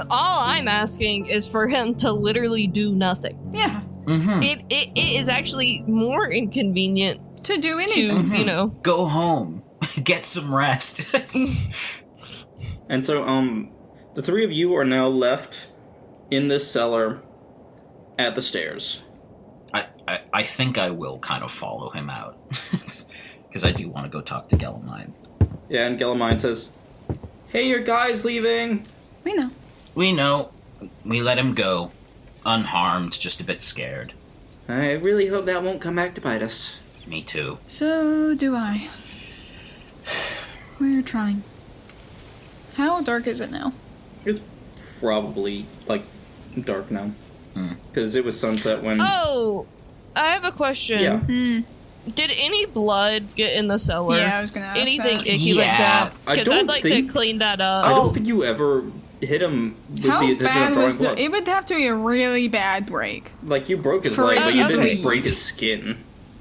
All I'm asking is for him to literally do nothing.
Yeah.
Mm-hmm.
It is actually more inconvenient
To do
to,
anything.
you know.
Go home. Get some rest.
And so, the three of you are now left in this cellar at the stairs.
I think I will kind of follow him out. Because I do want to go talk to Gelamein.
Yeah, and Gelamein says, "Hey, your guy's leaving."
We know.
We know. We let him go. Unharmed, just a bit scared.
I really hope that won't come back to bite us.
Me too.
So do I. We're trying. How dark is it now?
It's probably, like, dark now. Because it was sunset when...
Oh, I have a question.
Yeah.
Did any blood get in the cellar?
Yeah, I was gonna ask
Anything
that.
icky like that?
I
Because
don't
I'd like
think-
to clean that up.
I don't think you ever hit him with
How
the intention
bad
of drawing
was
blood.
it would have to be a really bad break.
Like, you broke his
For
leg, but you
okay.
didn't break his skin.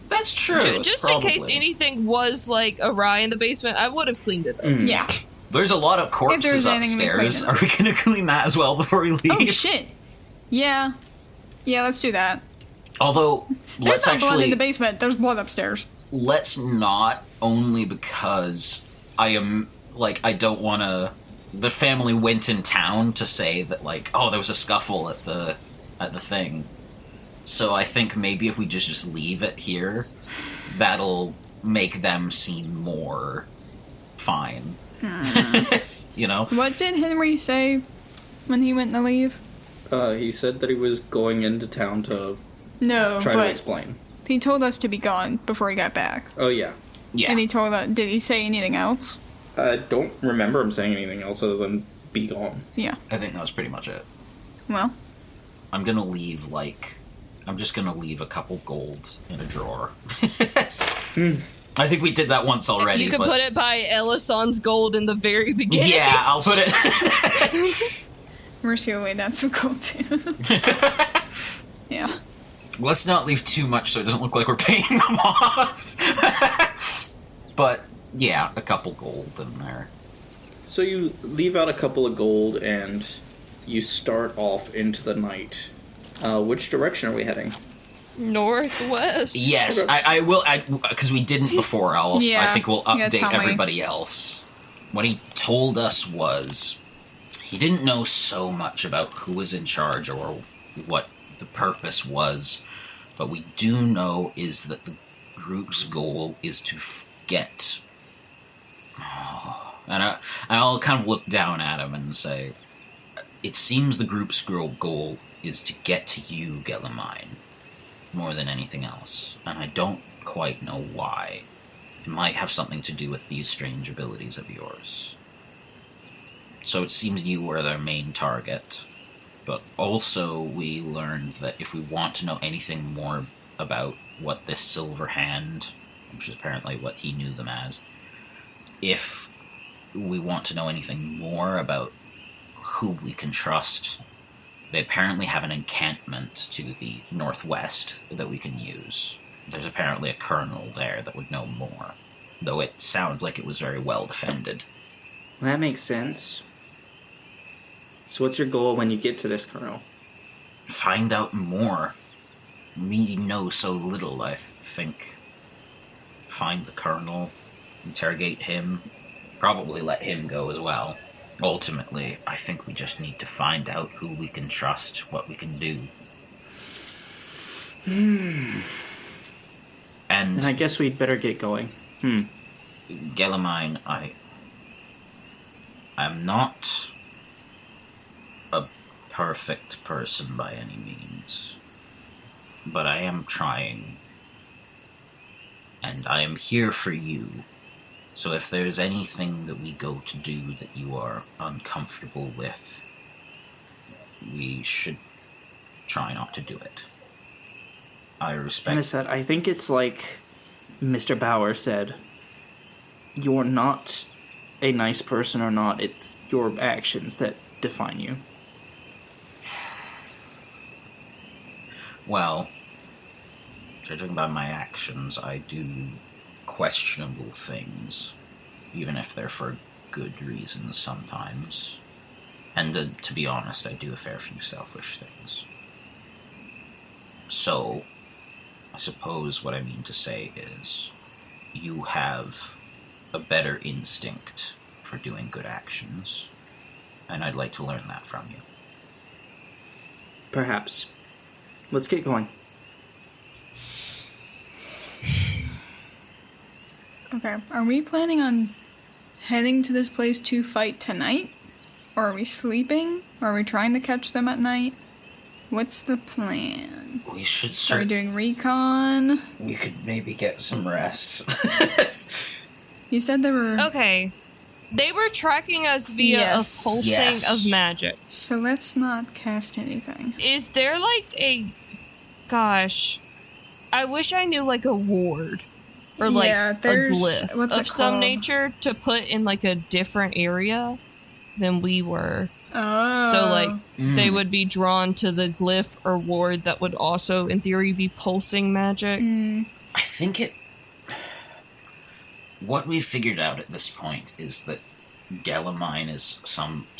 That's true.
Just in case anything was like awry in the basement, I would have cleaned it up.
Yeah.
There's a lot of
If
corpses
there's anything to be
upstairs.
cleaned
Are we going to clean that as well before we leave?
Oh shit. Yeah. Yeah, let's do that.
Although,
There's
let's
not blood in
actually...
the basement. There's blood upstairs.
Let's not, only because I don't want to... The family went in town to say that, like, oh, there was a scuffle at the thing. So I think maybe if we just leave it here, that'll make them seem more fine. You know?
What did Henry say when he went to leave?
He said that he was going into town to
No,
try to
but
explain.
he told us to be gone before he got back.
Oh, yeah.
Yeah.
And he told us, did he say anything else?
I don't remember him saying anything else other than be gone.
Yeah.
I think that was pretty much it.
Well,
I'm gonna leave, I'm just gonna leave a couple gold in a drawer. I think we did that once already.
You could
but
put it by Elison's gold in the very beginning.
Yeah, I'll put it.
Mercy will lay down some gold too. Yeah.
Let's not leave too much so it doesn't look like we're paying them off. But, yeah, a couple gold in there.
So you leave out a couple of gold and you start off into the night. Which direction are we heading?
Northwest.
Yes, I will, because we didn't before, I think we'll update
tell me.
everybody else. What he told us was he didn't know so much about who was in charge or what the purpose was, but we do know is that the group's goal is to get... And I'll kind of look down at him and say, it seems the group's goal is to get to you, Gelamein, more than anything else, and I don't quite know why. It might have something to do with these strange abilities of yours. So it seems you were their main target, but also we learned that if we want to know anything more about what this Silver Hand, which is apparently what he knew them as, if we want to know anything more about who we can trust, they apparently have an encampment to the northwest that we can use. There's apparently a colonel there that would know more, though it sounds like it was very well defended.
Well, that makes sense. So what's your goal when you get to this colonel?
Find out more. Me know so little, I think. Find the colonel, interrogate him, probably let him go as well. Ultimately, I think we just need to find out who we can trust, what we can do. And
I guess we'd better get going.
Gelamein, I'm not a perfect person by any means, but I am trying, and I am here for you. So if there's anything that we go to do that you are uncomfortable with, we should try not to do it. I respect...
Annasette, I think it's like Mr. Bauer said. You're not a nice person or not, it's your actions that define you.
Well, judging by my actions, I do questionable things, even if they're for good reasons sometimes. And to be honest, I do a fair few selfish things. So, I suppose what I mean to say is, you have a better instinct for doing good actions, and I'd like to learn that from you.
Perhaps. Let's get going.
Okay, are we planning on heading to this place to fight tonight? Or are we sleeping? Or are we trying to catch them at night? What's the plan?
We should
Are we doing recon?
We could maybe get some rest.
You said there were...
Okay. They were tracking us via
Yes.
a pulsing
Yes.
of magic.
So let's not cast anything.
Is there like a... Gosh. I wish I knew like a ward. Or like
Yeah,
a
there's-
glyph
what's
of
it
some
called?
nature to put in like a different area than we were.
Oh.
So like they would be drawn to the glyph or ward that would also in theory be pulsing magic.
I think it... What we figured out at this point is that Gelamein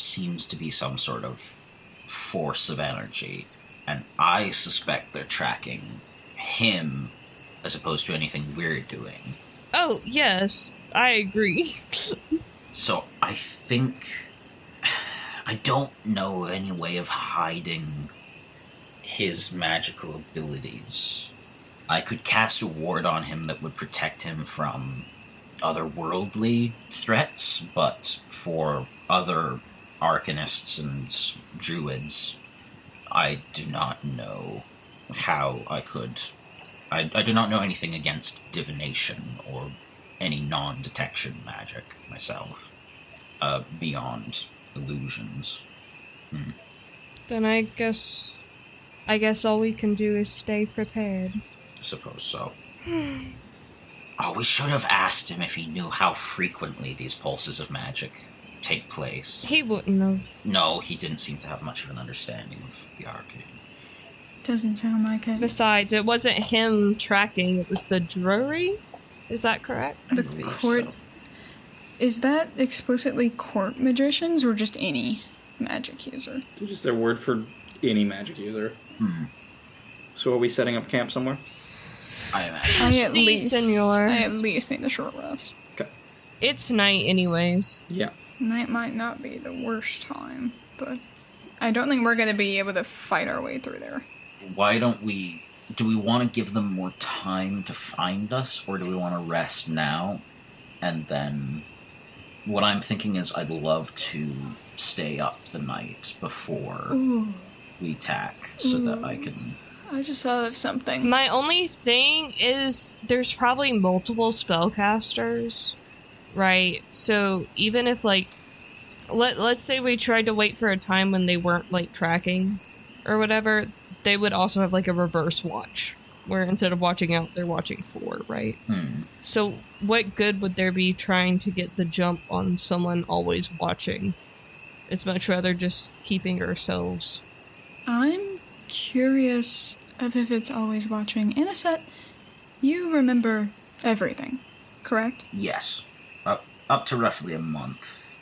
seems to be some sort of force of energy, and I suspect they're tracking him as opposed to anything we're doing.
Oh, yes, I agree.
So I think... I don't know any way of hiding his magical abilities. I could cast a ward on him that would protect him from otherworldly threats, but for other arcanists and druids, I do not know how I could... I do not know anything against divination or any non-detection magic myself, beyond illusions.
Then I guess all we can do is stay prepared.
I suppose so. Oh, we should have asked him if he knew how frequently these pulses of magic take place.
He wouldn't have.
No, he didn't seem to have much of an understanding of the arcane.
Doesn't sound like it.
Besides, it wasn't him tracking, it was the Drury? Is that correct?
The court...
So.
Is that explicitly court magicians or just any magic user?
It's just their word for any magic user. So are we setting up camp somewhere?
I imagine.
I at least need a short rest.
Okay.
It's night anyways.
Yeah.
Night might not be the worst time, but I don't think we're going to be able to fight our way through there.
Why don't we... Do we want to give them more time to find us, or do we want to rest now? And then... What I'm thinking is I'd love to stay up the night before we tack, so that I can...
I just thought of something.
My only thing is there's probably multiple spellcasters, right? So even if, like, let's say we tried to wait for a time when they weren't, like, tracking or whatever, they would also have, like, a reverse watch, where instead of watching out, they're watching for, right? So what good would there be trying to get the jump on someone always watching? It's much rather just keeping ourselves.
I'm curious of if it's always watching. Annasette, you remember everything, correct?
Yes. Up to roughly a month.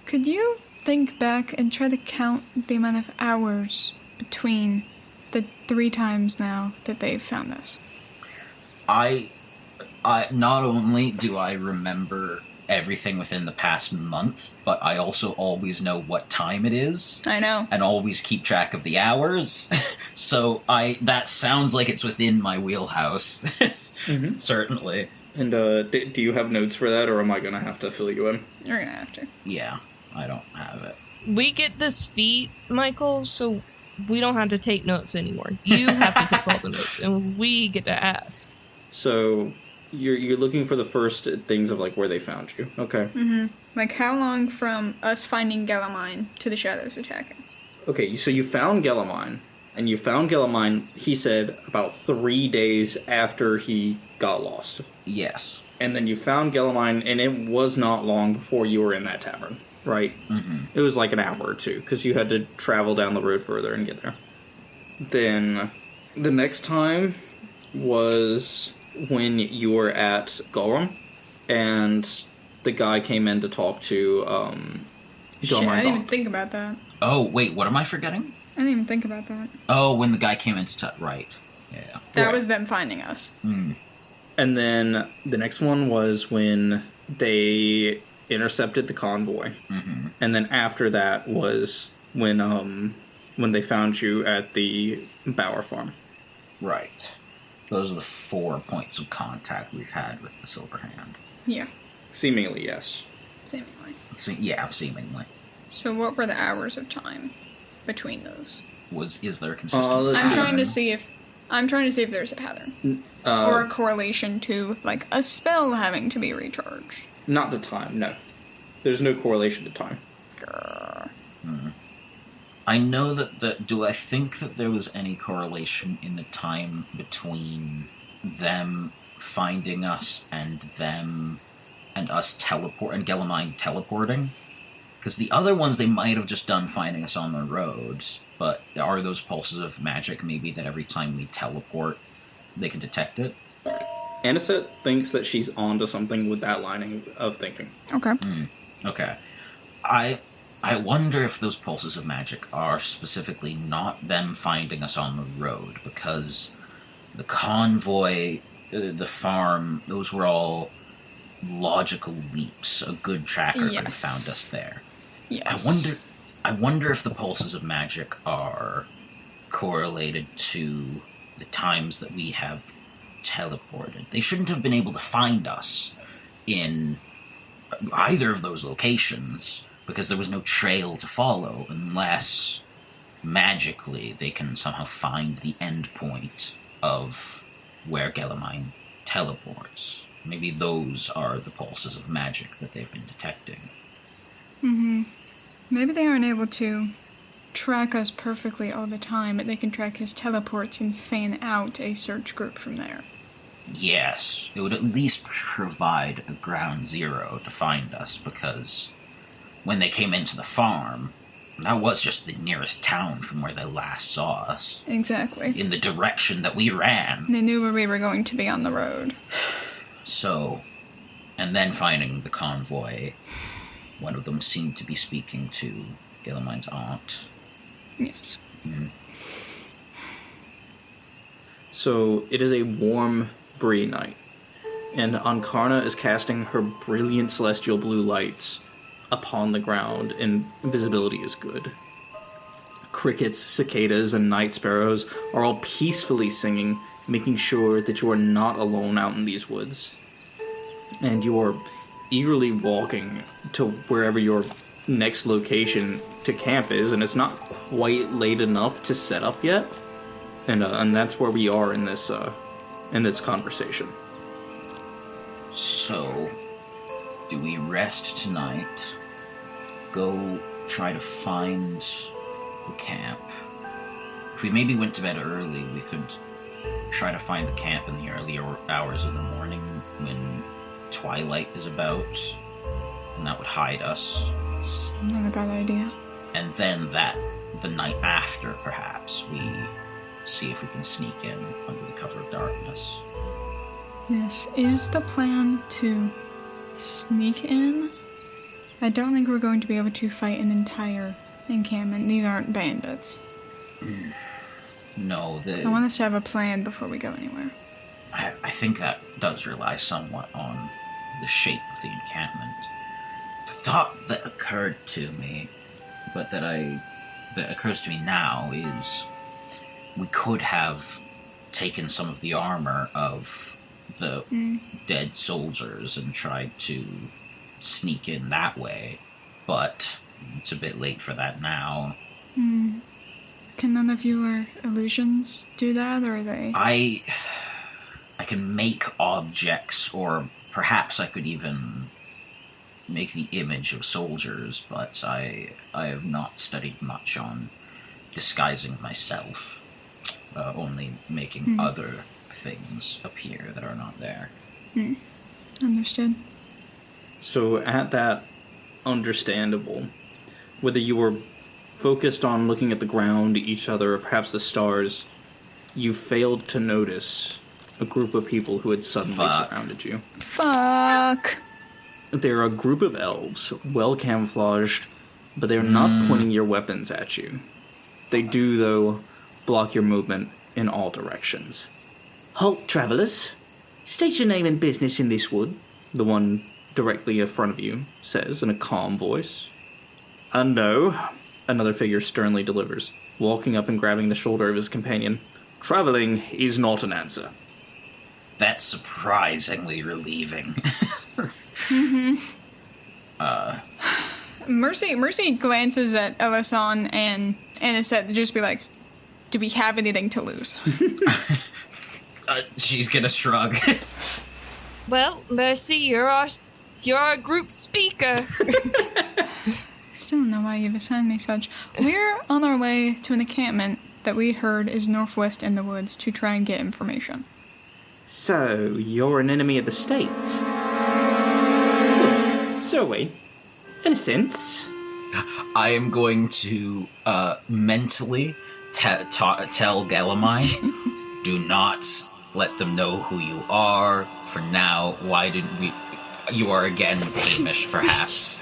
Could you think back and try to count the amount of hours between the 3 times now that they've found us?
I not only do I remember everything within the past month, but I also always know what time it is.
I know.
And always keep track of the hours. So that sounds like it's within my wheelhouse. Certainly.
And do you have notes for that, or am I going to have to fill you in?
You're gonna have to.
Yeah, I don't have it.
We get this feat, Michael, so we don't have to take notes anymore. You have to take all the notes, and we get to ask.
So you're looking for the first things of, like, where they found you. Okay.
Like, how long from us finding Gelamein to the shadows attacking?
Okay, so you found Gelamein, and you found Gelamein, he said, about 3 days after he got lost.
Yes.
And then you found Gelamein, and it was not long before you were in that tavern, right? It was like an hour or two, because you had to travel down the road further and get there. Then the next time was when you were at Golem, and the guy came in to talk to
Shit, I
Gelmein's
didn't even
aunt.
think about that.
Oh, wait, what am I forgetting?
I didn't even think about that.
Oh, when the guy came into right. Yeah.
That
Right.
was them finding us.
And then the next one was when they intercepted the convoy. And then after that was when they found you at the Bower Farm.
Right. Those are the 4 points of contact we've had with the Silver Hand.
Yeah,
Seemingly, yes.
seemingly.
Yeah, seemingly.
So what were the hours of time between those?
Is there a consistent...
let's
I'm
see.
trying to see if there's a pattern. Or a correlation to, like, a spell having to be recharged.
Not the time, no. There's no correlation to time.
Grrr.
I know that do I think that there was any correlation in the time between them finding us and us Gelamein teleporting? Because the other ones they might have just done finding us on the roads, but are those pulses of magic maybe that every time we teleport they can detect it?
Annasette thinks that she's onto something with that line of thinking.
Okay.
Okay. I wonder if those pulses of magic are specifically not them finding us on the road, because the convoy, the farm, those were all logical leaps. A good tracker could have found us there.
Yes.
I wonder if the pulses of magic are correlated to the times that we have teleported. They shouldn't have been able to find us in either of those locations, because there was no trail to follow, unless magically they can somehow find the end point of where Gelamein teleports. Maybe those are the pulses of magic that they've been detecting.
Maybe they aren't able to track us perfectly all the time, but they can track his teleports and fan out a search group from there.
Yes, it would at least provide a ground zero to find us, because when they came into the farm, That was just the nearest town from where they last saw us.
Exactly.
In the direction that we ran.
They knew where we were going to be on the road.
So, and then finding the convoy, one of them seemed to be speaking to Gelamein's aunt.
Yes.
Mm.
So, it is a warm, bree night, and Ankarna is casting her brilliant celestial blue lights upon the ground, and visibility is good. Crickets, cicadas, and night sparrows are all peacefully singing, making sure that you are not alone out in these woods. And you are eagerly walking to wherever your next location to camp is, and it's not quite late enough to set up yet. And that's where we are in this conversation.
So, do we rest tonight? Go try to find the camp. If we maybe went to bed early, we could try to find the camp in the earlier hours of the morning when twilight is about, and that would hide us.
It's not a bad idea.
And then the night after, perhaps, we see if we can sneak in under the cover of darkness.
Yes. Is the plan to sneak in? I don't think we're going to be able to fight an entire encampment. These aren't bandits.
No,
I want us to have a plan before we go anywhere.
I think that does rely somewhat on the shape of the encampment. The thought that occurred to me, but that occurs to me now, is we could have taken some of the armor of the dead soldiers and tried to sneak in that way, but it's a bit late for that now.
Can none of your illusions do that, or are they...
I can make objects, or perhaps I could even make the image of soldiers, but I have not studied much on disguising myself, only making other things appear that are not there.
Understood.
So at that understandable, whether you were focused on looking at the ground, each other, or perhaps the stars, you failed to notice a group of people who had suddenly surrounded you.
Fuck.
They're a group of elves, well camouflaged, but they're not pointing your weapons at you. They do, though, block your movement in all directions. "Halt, travellers. State your name and business in this wood," the one directly in front of you says in a calm voice. "No," another figure sternly delivers, walking up and grabbing the shoulder of his companion. "Travelling is not an answer."
That's surprisingly relieving.
Mercy glances at Elysande and Annasette to just be like, do we have anything to lose?
She's gonna shrug.
Well, Mercy, you're our group speaker.
Still don't know why you've assigned me such. We're on our way to an encampment that we heard is northwest in the woods to try and get information.
"So, you're an enemy of the state?" "Good. So are we. In a sense."
I am going to mentally tell Gelamein, do not let them know who you are. For now, why didn't we... You are again Hamish, perhaps.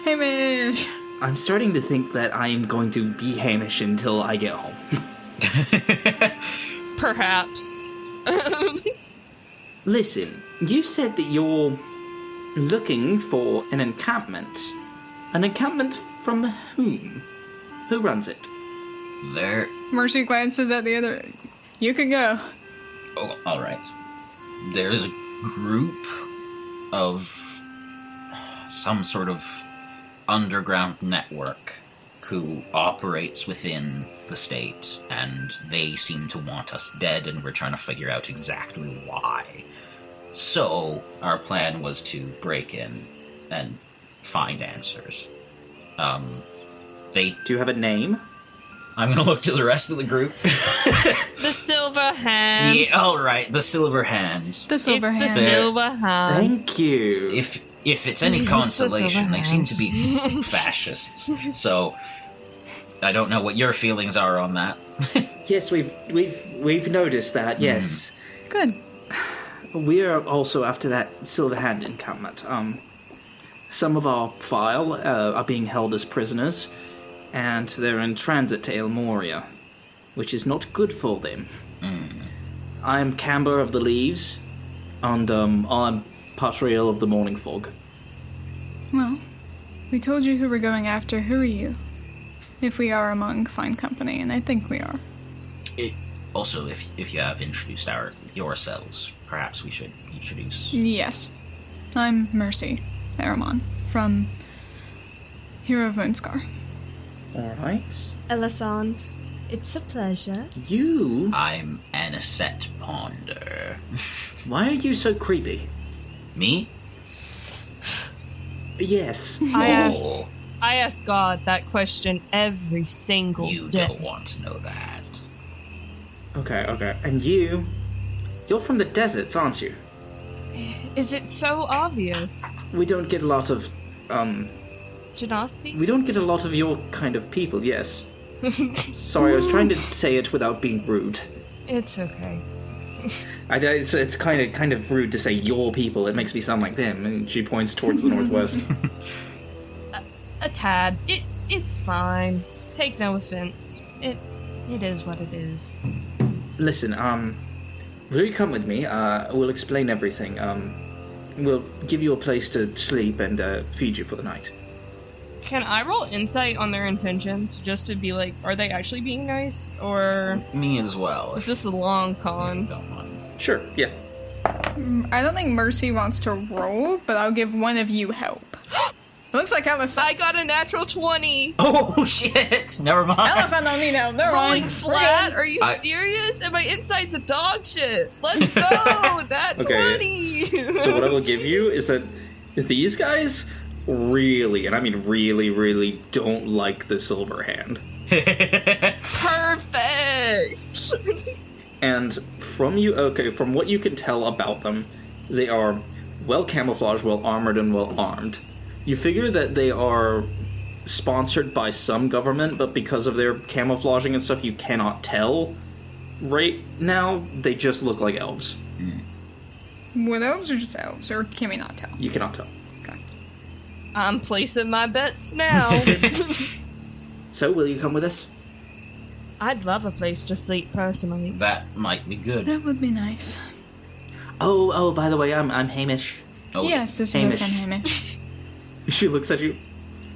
Hamish!
I'm starting to think that I am going to be Hamish until I get home.
Perhaps.
Listen, you said that you're looking for an encampment. An encampment from whom? Who runs it?
There...
Mercy glances at the other. You can go.
Oh, alright. There's a group of some sort of underground network who operates within the state, and they seem to want us dead, and we're trying to figure out exactly why. So, our plan was to break in and find answers.
Do you have a name?
I'm gonna look to the rest of the group.
The Silver Hand.
Yeah, alright, the Silver Hand.
The silver
It's
hand.
the Silver Hand.
Thank you.
If it's any consolation, they seem to be fascists. So I don't know what your feelings are on that.
Yes, we've noticed that. Yes,
Good.
we are also after that Silver Hand encampment. Some of our file are being held as prisoners, and they're in transit to El Moria, which is not good for them. I'm Camber of the Leaves, and I'm Patriel of the Morning Fog.
Well, we told you who we're going after. Who are you? If we are among fine company, and I think we are.
Also, if you have introduced yourselves, perhaps we should introduce...
Yes. I'm Mercy Aramon from Hero of Moonscar.
Alright.
Elysande, it's a pleasure.
You...
I'm Annasette Ponder.
Why are you so creepy?
Me?
Yes.
I ask God that question every single
You
day.
don't want to know that.
Okay. And you're from the deserts, aren't you?
Is it so obvious?
We don't get a lot of,
Genasi?
we don't get a lot of your kind of people, yes. Sorry, I was trying to say it without being rude.
It's okay.
It's kind of rude to say your people. It makes me sound like them. And she points towards the northwest.
A tad. It's fine. Take no offense. It is what it is.
Listen, will you come with me? We'll explain everything. We'll give you a place to sleep and feed you for the night.
Can I roll insight on their intentions, just to be like, are they actually being nice, or
Me as well.
is this the long
if you
con?
don't mind.
Sure, yeah.
I don't think Mercy wants to roll, but I'll give one of you help. It looks like Elysande.
I got a natural 20.
Oh, shit! Never mind.
Elysande don't need help. They're
Rolling
on.
flat? Are you
I-
serious? And my insight's a dog shit. Let's go. That
Okay.
20.
So what I will give you is that these guys really, and I mean really, really don't like the Silver Hand.
Perfect.
And from what you can tell about them, they are well camouflaged, well armored, and well armed. You figure that they are sponsored by some government, but because of their camouflaging and stuff, you cannot tell right now. They just look like elves.
Wood elves or just elves? Or can we not tell?
You cannot tell.
I'm placing my bets now.
So, will you come with us?
I'd love a place to sleep, personally.
That might be good.
That would be nice.
Oh, by the way, I'm Hamish.
Oh,
Yes, this
Hamish.
is our friend Hamish.
She looks at you.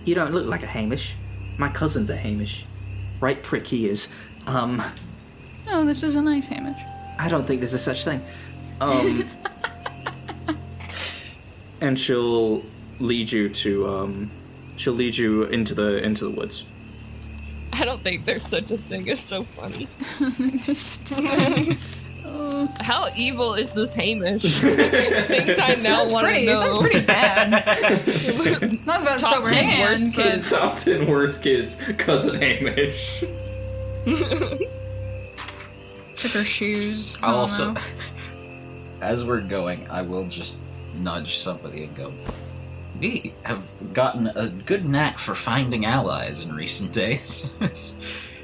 You don't look like a Hamish. My cousin's a Hamish. Right prick he is.
Oh, this is a nice Hamish.
I don't think there's a such thing. And she'll lead you to, she'll lead you into the woods.
I don't think there's such a thing. It's so funny. How evil is this Hamish? Things I now want to know.
It sounds pretty bad. Not about
Top
sober
10
hand,
worst
but
kids.
Top 10 worst kids, cousin Hamish.
took her shoes. I
I'll
don't
also,
know.
as we're going, I will just nudge somebody and go, we have gotten a good knack for finding allies in recent days.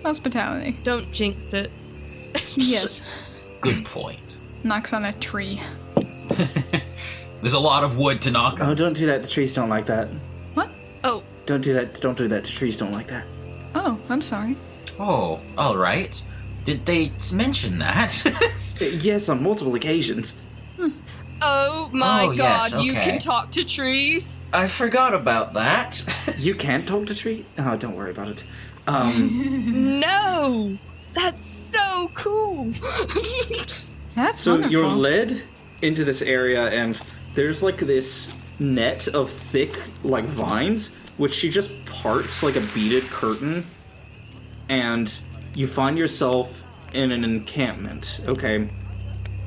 Hospitality.
Don't jinx it.
Yes.
Good point.
Knocks on a tree.
There's a lot of wood to knock on.
Oh, don't do that. The trees don't like that.
What?
Oh,
Don't do that. Don't do that. The trees don't like that.
Oh, I'm sorry.
Oh, alright. Did they mention that?
Yes, on multiple occasions.
oh my
Oh,
god,
yes,
you
okay.
can talk to trees?
I forgot about that.
You can't talk to trees? Oh, don't worry about it.
No! That's so cool!
That's
So
wonderful.
you're led into this area, and there's like this net of thick, like vines, which she just parts like a beaded curtain, and you find yourself in an encampment. Okay,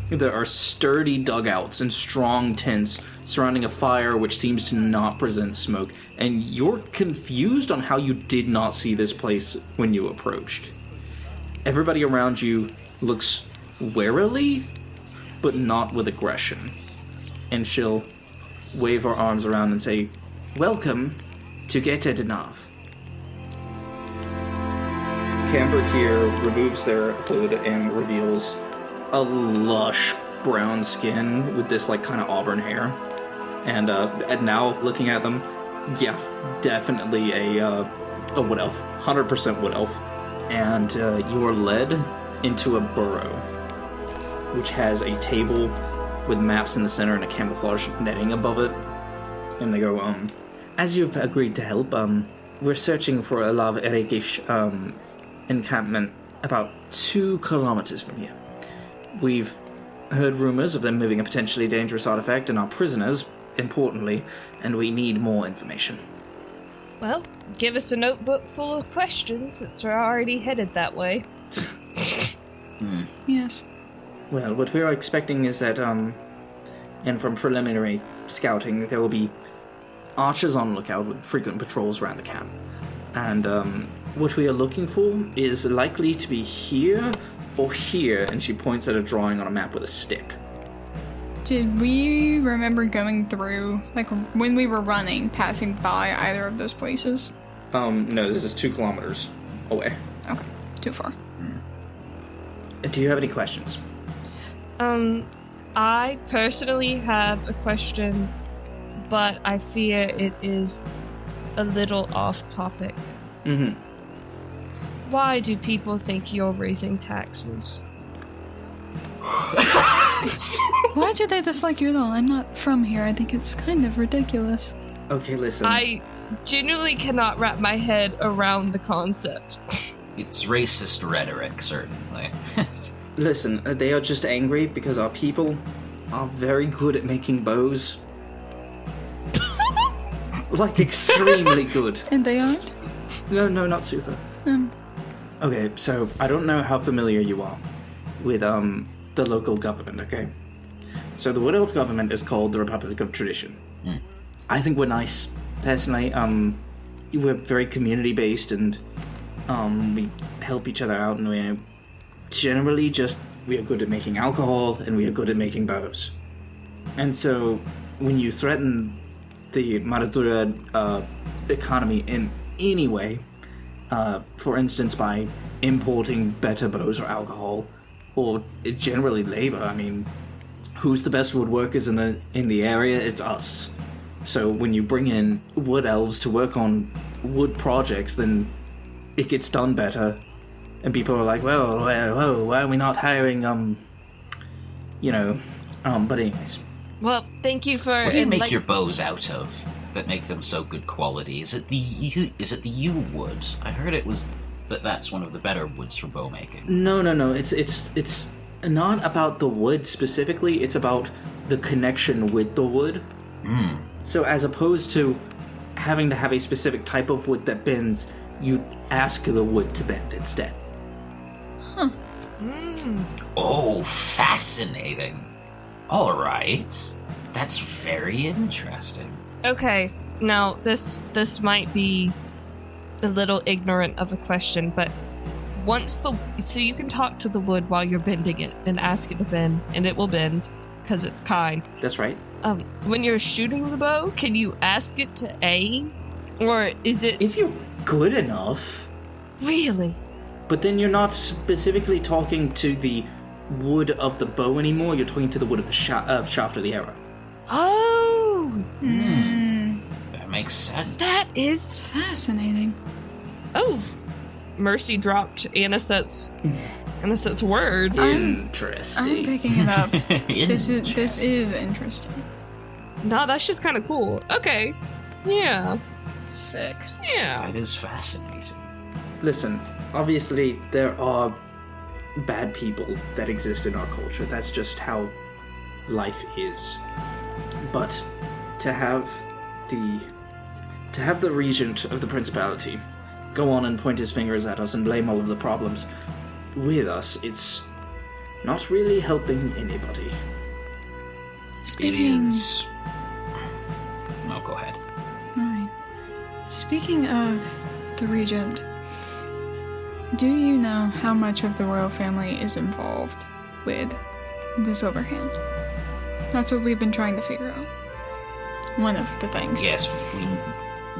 there are sturdy dugouts and strong tents surrounding a fire which seems to not present smoke, and you're confused on how you did not see this place when you approached. Everybody around you looks warily, but not with aggression. And she'll wave our arms around and say, "Welcome to Getedenav." Camber here removes their hood and reveals a lush brown skin with this like kind of auburn hair. And now looking at them, yeah, definitely a wood elf, 100% wood elf. And you are led into a burrow, which has a table with maps in the center and a camouflage netting above it. And they go, as you've agreed to help, we're searching for a Lava Erigish encampment about 2 kilometers from here. We've heard rumors of them moving a potentially dangerous artifact and our prisoners, importantly, and we need more information.
Well, give us a notebook full of questions since we're already headed that way.
Yes.
Well, what we're expecting is that, and from preliminary scouting, there will be archers on lookout with frequent patrols around the camp. And, what we are looking for is likely to be here or here, and she points at a drawing on a map with a stick.
Did we remember going through, like, when we were running, passing by either of those places?
No, this is 2 kilometers away.
Okay, too far.
Do you have any questions?
I personally have a question, but I fear it is a little off topic.
Mm-hmm.
Why do people think you're raising taxes?
Why do they dislike you at all? I'm not from here. I think it's kind of ridiculous.
Okay, listen.
I genuinely cannot wrap my head around the concept.
It's racist rhetoric, certainly.
Listen, they are just angry because our people are very good at making bows. Like, extremely good.
And they aren't?
No, not super. Okay, so I don't know how familiar you are with the local government, okay? So the Wood Elf government is called the Republic of Tradition. I think we're nice, personally. We're very community-based, and we help each other out, and we're generally we are good at making alcohol, and we are good at making bows. And so when you threaten the Maradura economy in any way, for instance, by importing better bows or alcohol, or generally labor. I mean, who's the best woodworkers in the area? It's us. So when you bring in wood elves to work on wood projects, then it gets done better, and people are like, well, why are we not hiring, but anyways.
Well, thank you for...
What do you make your bows out of that make them so good quality? Is it the yew wood? I heard it was that's one of the better woods for bow making.
No. It's not about the wood specifically. It's about the connection with the wood. So as opposed to having to have a specific type of wood that bends, you ask the wood to bend instead.
Oh, fascinating. All right. That's very interesting.
Okay, now this might be a little ignorant of a question, but so you can talk to the wood while you're bending it and ask it to bend, and it will bend because it's kind.
That's right.
When you're shooting the bow, can you ask it to aim, or is it?
If you're good enough.
Really?
But then you're not specifically talking to the wood of the bow anymore. You're talking to the wood of the shaft of the arrow.
Oh.
That makes sense.
That is
Fascinating.
Oh, Mercy dropped Annasette's word.
Interesting.
I'm picking it up. This is interesting.
No, that's just kind of cool. Okay. Yeah.
Sick.
Yeah.
That is fascinating.
Listen, obviously there are bad people that exist in our culture. That's just how life is. But to have the regent of the principality go on and point his fingers at us and blame all of the problems with us, it's not really helping anybody.
It is... No, go ahead.
Alright. Speaking of the regent, do you know how much of the royal family is involved with the Silver Hand? That's what we've been trying to figure out. one of the things.
Yes,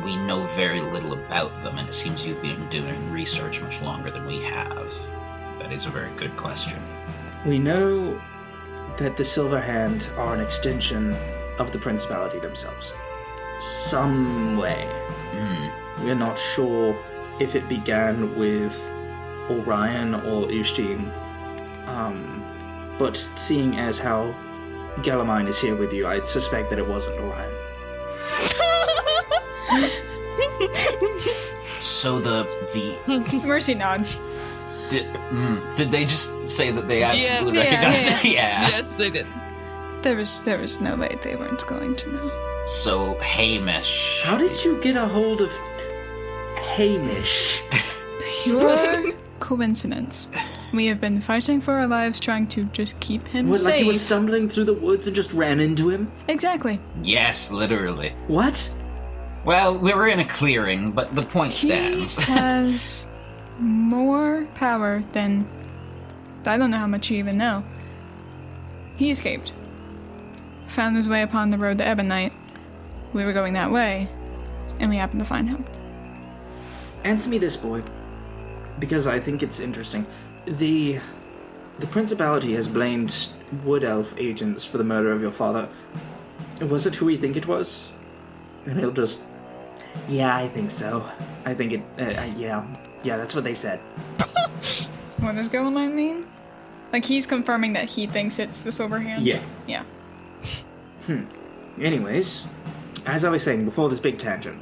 we know very little about them, and it seems you've been doing research much longer than we have. That is a very good question.
We know that the Silver Hand are an extension of the Principality themselves. Some way. We're not sure if it began with Orion or Ushteen. But seeing as how Gelamein is here with you, I'd suspect that it wasn't Orion.
So the
Mercy nods.
did they just say that they absolutely recognized it? Yeah.
Yes, they did.
There was no way they weren't going to know.
So Hamish.
How did you get a hold of Hamish?
Pure coincidence. We have been fighting for our lives trying to just keep him
What,
safe.
like you were stumbling through the woods and just ran into him?
Exactly.
Yes, literally.
What?
Well, we were in a clearing, but the point stands.
He has more power than... I don't know how much you even know. He escaped. Found his way upon the road to Ebonite. We were going that way, and we happened to find him.
Answer me this, boy, because I think it's interesting. The Principality has blamed Wood Elf agents for the murder of your father. Was it who we think it was? And he'll just... Yeah, I think so. I think it... yeah, that's what they said.
What does Gelamein mean? Like, he's confirming that he thinks it's the Silver Hand?
Yeah.
Yeah.
Anyways, as I was saying before this big tangent,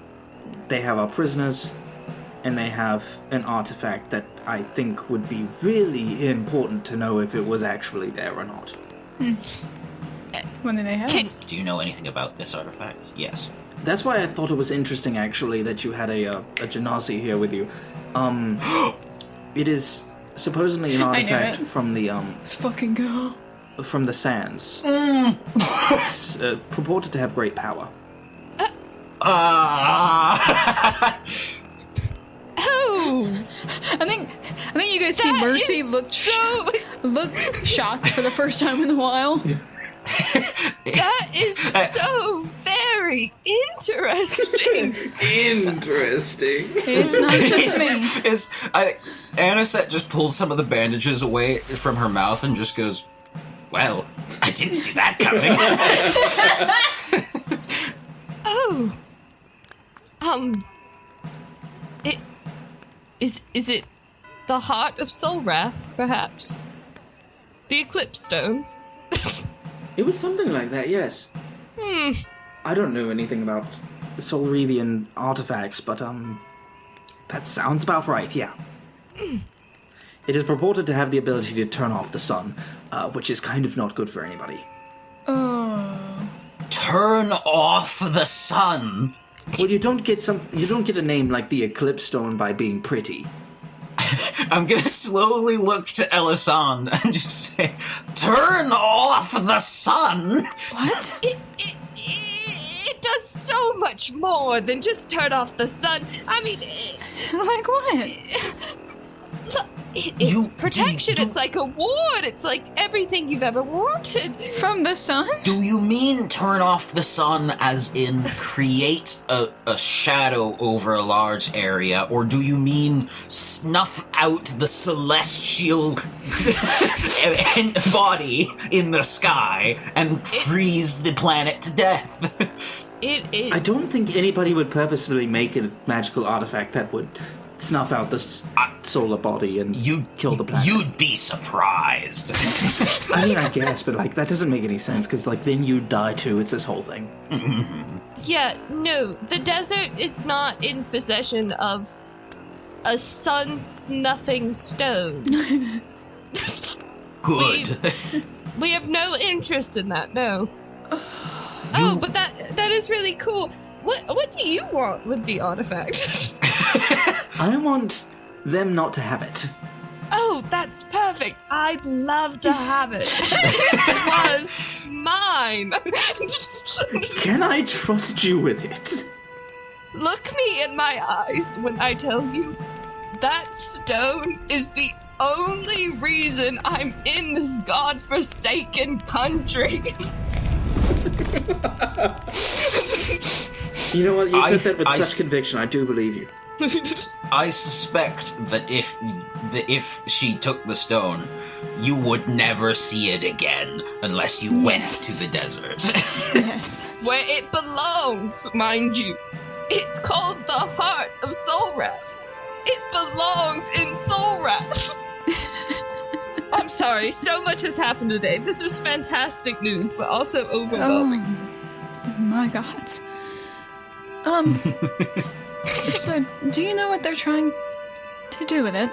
they have our prisoners, and they have an artifact that I think would be really important to know if it was actually there or not.
What do they have?
Do you know anything about this artifact? Yes.
That's why I thought it was interesting, actually, that you had a Genasi here with you. It is supposedly an
I knew
artifact
it.
from the
Let's fucking go.
from the sands. It's purported to have great power.
Oh!
I think you guys see
That
Mercy
is
look shocked for the first time in a while.
That is so very interesting.
Interesting.
It's not just me.
Annasette just pulls some of the bandages away from her mouth and just goes, "Well, I didn't see that coming."
Oh. Is it the Heart of Soul Wrath, perhaps? The Eclipse Stone?
It was something like that, yes. I don't know anything about Solreathian artifacts, but that sounds about right, yeah. It is purported to have the ability to turn off the sun, which is kind of not good for anybody.
Oh.
Turn off the sun.
Well, you don't get a name like the Eclipse Stone by being pretty.
I'm gonna slowly look to Elysande and just say, "Turn off the sun."
What?
It does so much more than just turn off the sun. I mean,
Like what?
it's protection. It's like a ward. It's like everything you've ever wanted.
From the sun?
Do you mean turn off the sun as in create a shadow over a large area, or do you mean snuff out the celestial body in the sky and freeze the planet to death?
I don't think anybody would purposefully make a magical artifact that would snuff out the solar body and kill the planet.
You'd be surprised.
I mean, I guess, but like that doesn't make any sense because like then you die too. It's this whole thing.
Yeah, no, the desert is not in possession of a sun-snuffing stone.
Good.
We have no interest in that, no. Oh, but that is really cool. What do you want with the artifact?
I want them not to have it.
Oh, that's perfect. I'd love to have it. It was mine.
Can I trust you with it?
Look me in my eyes when I tell you that stone is the only reason I'm in this godforsaken country.
You know what? You
I-
said that with
I-
such conviction. I do believe you.
I suspect that if she took the stone, you would never see it again unless you went
Yes.
to the desert.
Yes.
Where it belongs, mind you. It's called the Heart of Soul Wrath. It belongs in Soul Wrath. I'm sorry, so much has happened today. This is fantastic news, but also overwhelming.
Oh my god. So, do you know what they're trying to do with it?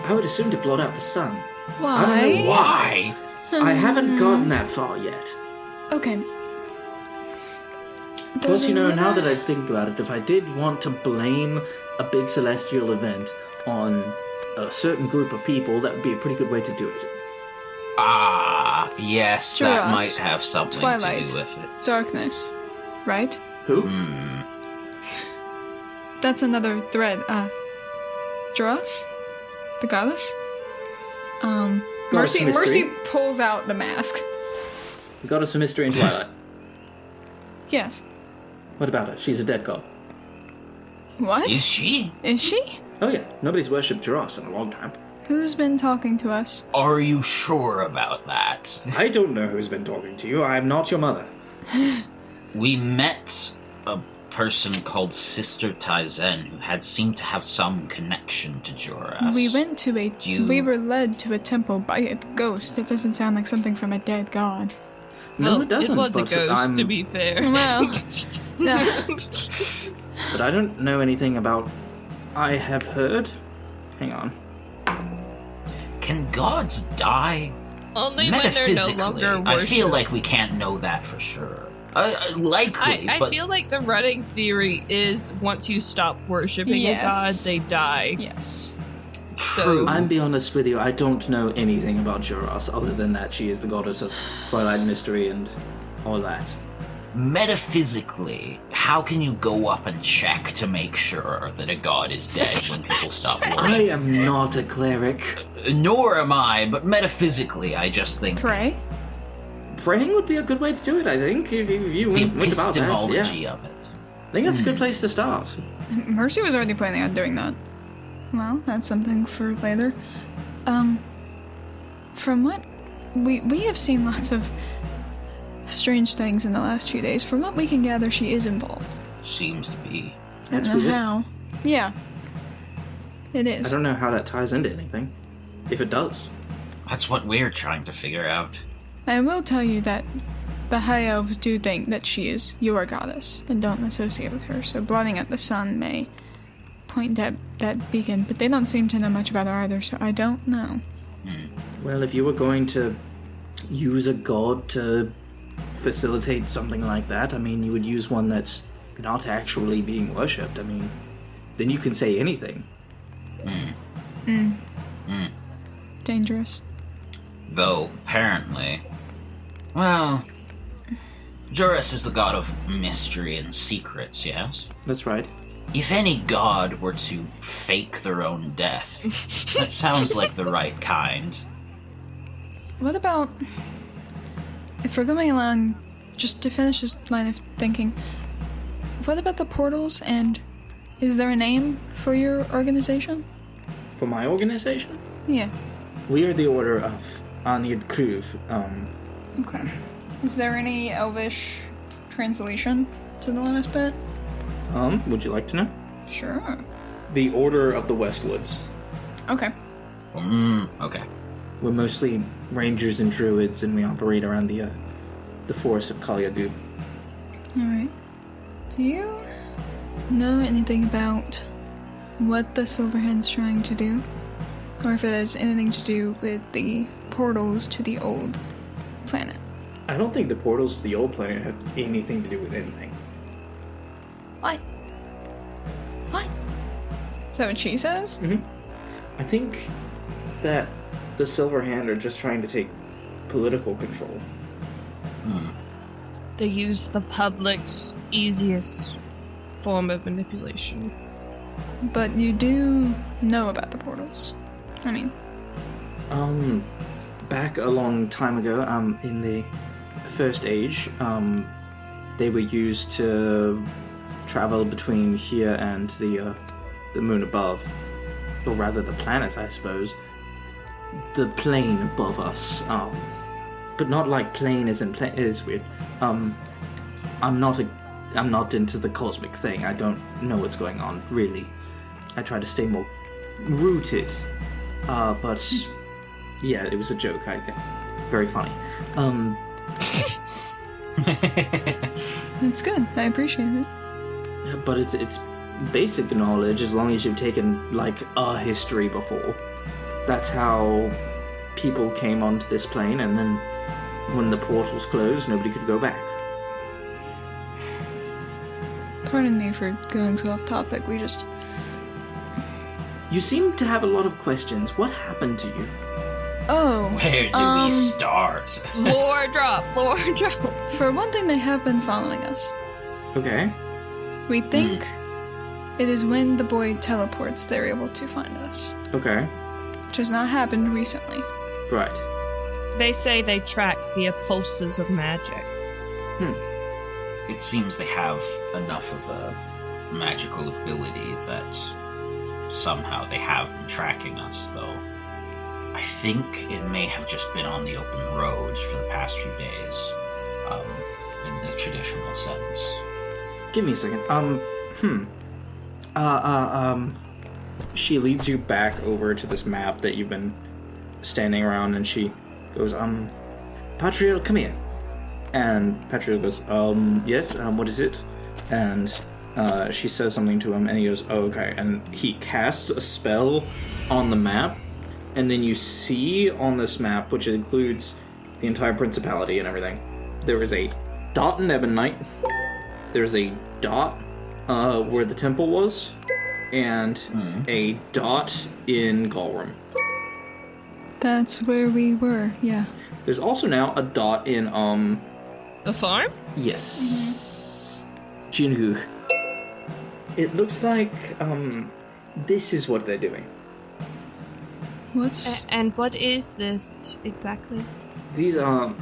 I would assume to blot out the sun.
Why?
I don't know
Why?
I haven't gotten that far yet.
Okay.
Plus, you know, now that I think about it, if I did want to blame a big celestial event on a certain group of people, that would be a pretty good way to do it.
Ah, yes, that
Duras.
might have something
Twilight.
to do with it.
Darkness, right?
Who?
That's another thread. Dross? The goddess?
Goddess
Mercy
of mystery.
pulls out the mask.
Goddess of Mystery and Twilight.
Yes.
What about her? She's a dead god.
What?
Is she?
Is she?
Oh yeah, nobody's worshipped Duras in a long time.
Who's been talking to us?
Are you sure about that?
I don't know who's been talking to you. I'm not your mother.
We met a person called Sister Taizen who had seemed to have some connection to Joras.
We went to
You-
we were led to a temple by a ghost. It doesn't sound like something from a dead god.
No,
Well,
it doesn't.
It was a
but
ghost,
I'm-
to be fair.
Well, yeah.
But I don't know anything about. I have heard. Hang on.
Can gods die?
Only when they're no
Metaphysically,
longer worshipped.
I feel like we can't know that for sure. Likely,
I
but
feel like the running theory is once you stop worshipping
Yes.
a god, they die.
Yes.
true.
I'm be honest with you. I don't know anything about Duras other than that she is the goddess of Twilight Mystery and all that.
Metaphysically, how can you go up and check to make sure that a god is dead when people stop
I
worshiping?
am not a cleric.
Nor am I, but metaphysically, I just think
Pray?
Praying would be a good way to do it. I think if you
the
went about that.
epistemology
Yeah.
of it.
I think that's a good place to start.
Mercy was already planning on doing that. Well, that's something for later. From what we have seen lots of strange things in the last few days. From what we can gather, she is involved.
Seems to be.
That's
I don't know
weird.
how. Yeah. It is.
I don't know how that ties into anything. If it does.
That's what we're trying to figure out.
I will tell you that the High Elves do think that she is your goddess and don't associate with her, so blotting out the sun may point at that beacon, but they don't seem to know much about her either, so I don't know.
Well, if you were going to use a god to facilitate something like that, I mean, you would use one that's not actually being worshipped. I mean, then you can say anything.
Dangerous.
Though, apparently. Well. Joras is the god of mystery and secrets, yes?
That's right.
If any god were to fake their own death, that sounds like the right kind.
What about if we're going along, just to finish this line of thinking, what about the portals, and is there a name for your organization?
For my organization,
Yeah.
we are the Order of Anid Kruv.
Okay. Is there any Elvish translation to the last bit?
Would you like to know?
Sure.
The Order of the Westwoods.
Okay.
Okay.
We're mostly rangers and druids, and we operate around the forest of Kalyadub.
Alright. Do you know anything about what the Silverhand's trying to do? Or if it has anything to do with the portals to the old planet?
I don't think the portals to the old planet have anything to do with anything.
What? What? Is that what she says?
I think that the Silver Hand are just trying to take political control.
They use the public's easiest form of manipulation.
But you do know about the portals. I mean,
Back a long time ago, in the First Age, they were used to travel between here and the moon above. Or rather the planet, I suppose. The plane above us. But not like plane as in plane. It is weird. I'm not into the cosmic thing. I don't know what's going on, really. I try to stay more rooted. But yeah, it was a joke. Very funny.
That's good. I appreciate it.
But it's basic knowledge as long as you've taken, like, a history before. That's how people came onto this plane, and then when the portals closed, nobody could go back.
Pardon me for going so off topic.
You seem to have a lot of questions. What happened to you?
Oh.
Where do we start?
Lore drop.
For one thing, they have been following us.
Okay.
We think it is when the boy teleports they're able to find us.
Okay.
Which has not happened recently.
Right.
They say they track via pulses of magic.
It seems they have enough of a magical ability that somehow they have been tracking us, though. I think it may have just been on the open road for the past few days, in the traditional sense.
Give me a second. She leads you back over to this map that you've been standing around, and she goes, Patriel, come here. And Patriel goes, yes, what is it? And she says something to him, and he goes, oh, okay. And he casts a spell on the map, and then you see on this map, which includes the entire principality and everything, there is a dot in Ebonite, there's a dot where the temple was, and a dot in Galram.
That's where we were, yeah.
There's also now a dot in,
The farm?
yes. Jingu. It looks like, this is what they're doing.
What's...
And what is this exactly?
These are,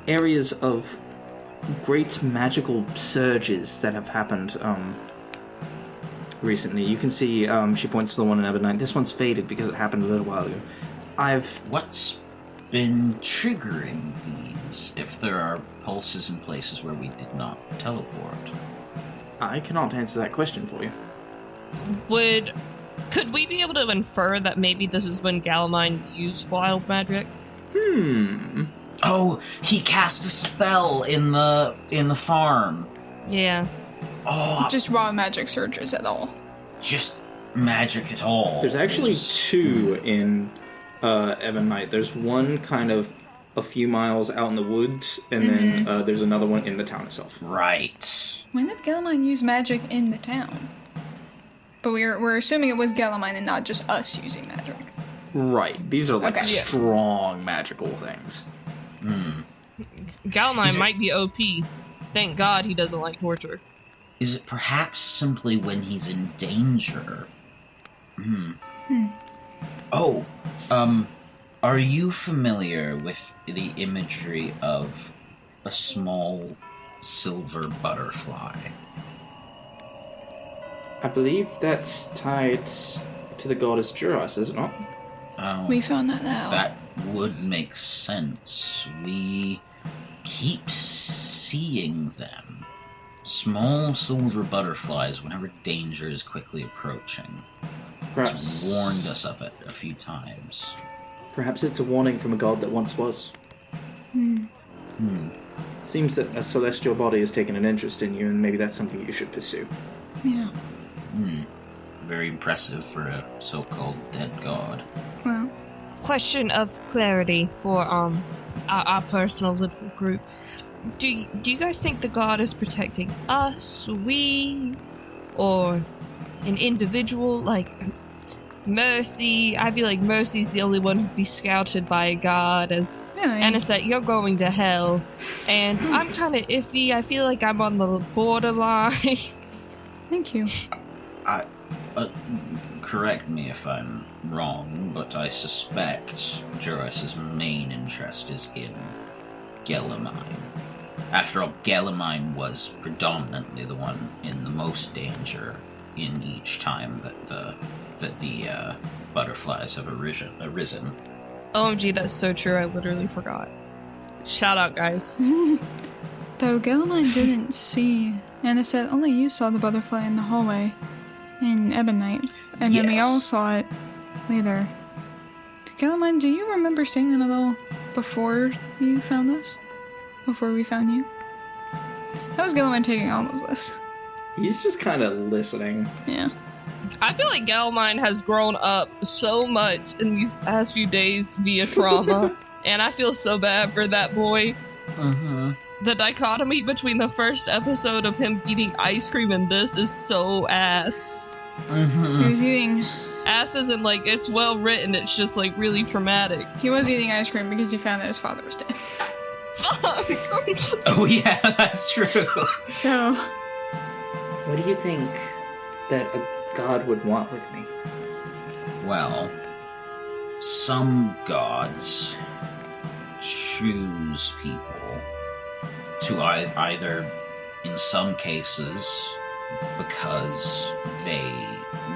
areas of great magical surges that have happened, recently. You can see, she points to the one in Ebonite. This one's faded because it happened a little while ago.
What's been triggering these, if there are pulses in places where we did not teleport?
I cannot answer that question for you.
Could we be able to infer that maybe this is when Gelamein used wild magic?
Oh, he cast a spell in the farm.
Yeah.
Oh,
just raw magic surges at all.
just magic at all.
There's actually two in Ebonite. There's one kind of a few miles out in the woods, and then there's another one in the town itself.
Right.
When did Gelamein use magic in the town? But we're assuming it was Gelamein and not just us using magic.
Right. These are like
Okay.
strong magical things.
Gelamein might be OP. Thank God he doesn't like torture.
Is it perhaps simply when he's in danger? Oh, are you familiar with the imagery of a small silver butterfly?
I believe that's tied to the goddess Juras, is it not?
Oh,
We found that out.
that would make sense. We keep seeing them. Small silver butterflies whenever danger is quickly approaching.
Perhaps,
It's warned us of it a few times.
perhaps it's a warning from a god that once was. Seems that a celestial body has taken an interest in you, and maybe that's something you should pursue.
Yeah.
Very impressive for a so-called dead god.
Well,
Question of clarity for our personal little group. Do you guys think the god is protecting us, we, or an individual like Mercy? I feel like Mercy's the only one who'd be scouted by a god. As
really?
Annasette, you're going to hell, and I'm kind of iffy. I feel like I'm on the borderline.
Thank you.
Correct me if I'm wrong, but I suspect Juras' main interest is in Gelamein. After all, Gelamein was predominantly the one in the most danger in each time that the butterflies have arisen.
OMG, that's so true. I literally forgot. Shout out, guys.
Though Gelamein didn't see Annasette, only you saw the butterfly in the hallway in Ebonite, and then we
Yes.
all saw it later. Gelamein, do you remember seeing them at all before you found us? Before we found you? How was Gelamein taking all of this?
He's just kind of listening.
Yeah.
I feel like Gelamein has grown up so much in these past few days via trauma, and I feel so bad for that boy.
Mm-hmm.
The dichotomy between the first episode of him eating ice cream and this is so ass.
Mm-hmm.
He was eating...
Ass isn't like, it's well written, it's just like really traumatic.
He was eating ice cream because he found that his father was dead.
Fuck!
Oh yeah, that's true.
So...
What do you think that a god would want with me?
Well, some gods choose people to either, in some cases, because they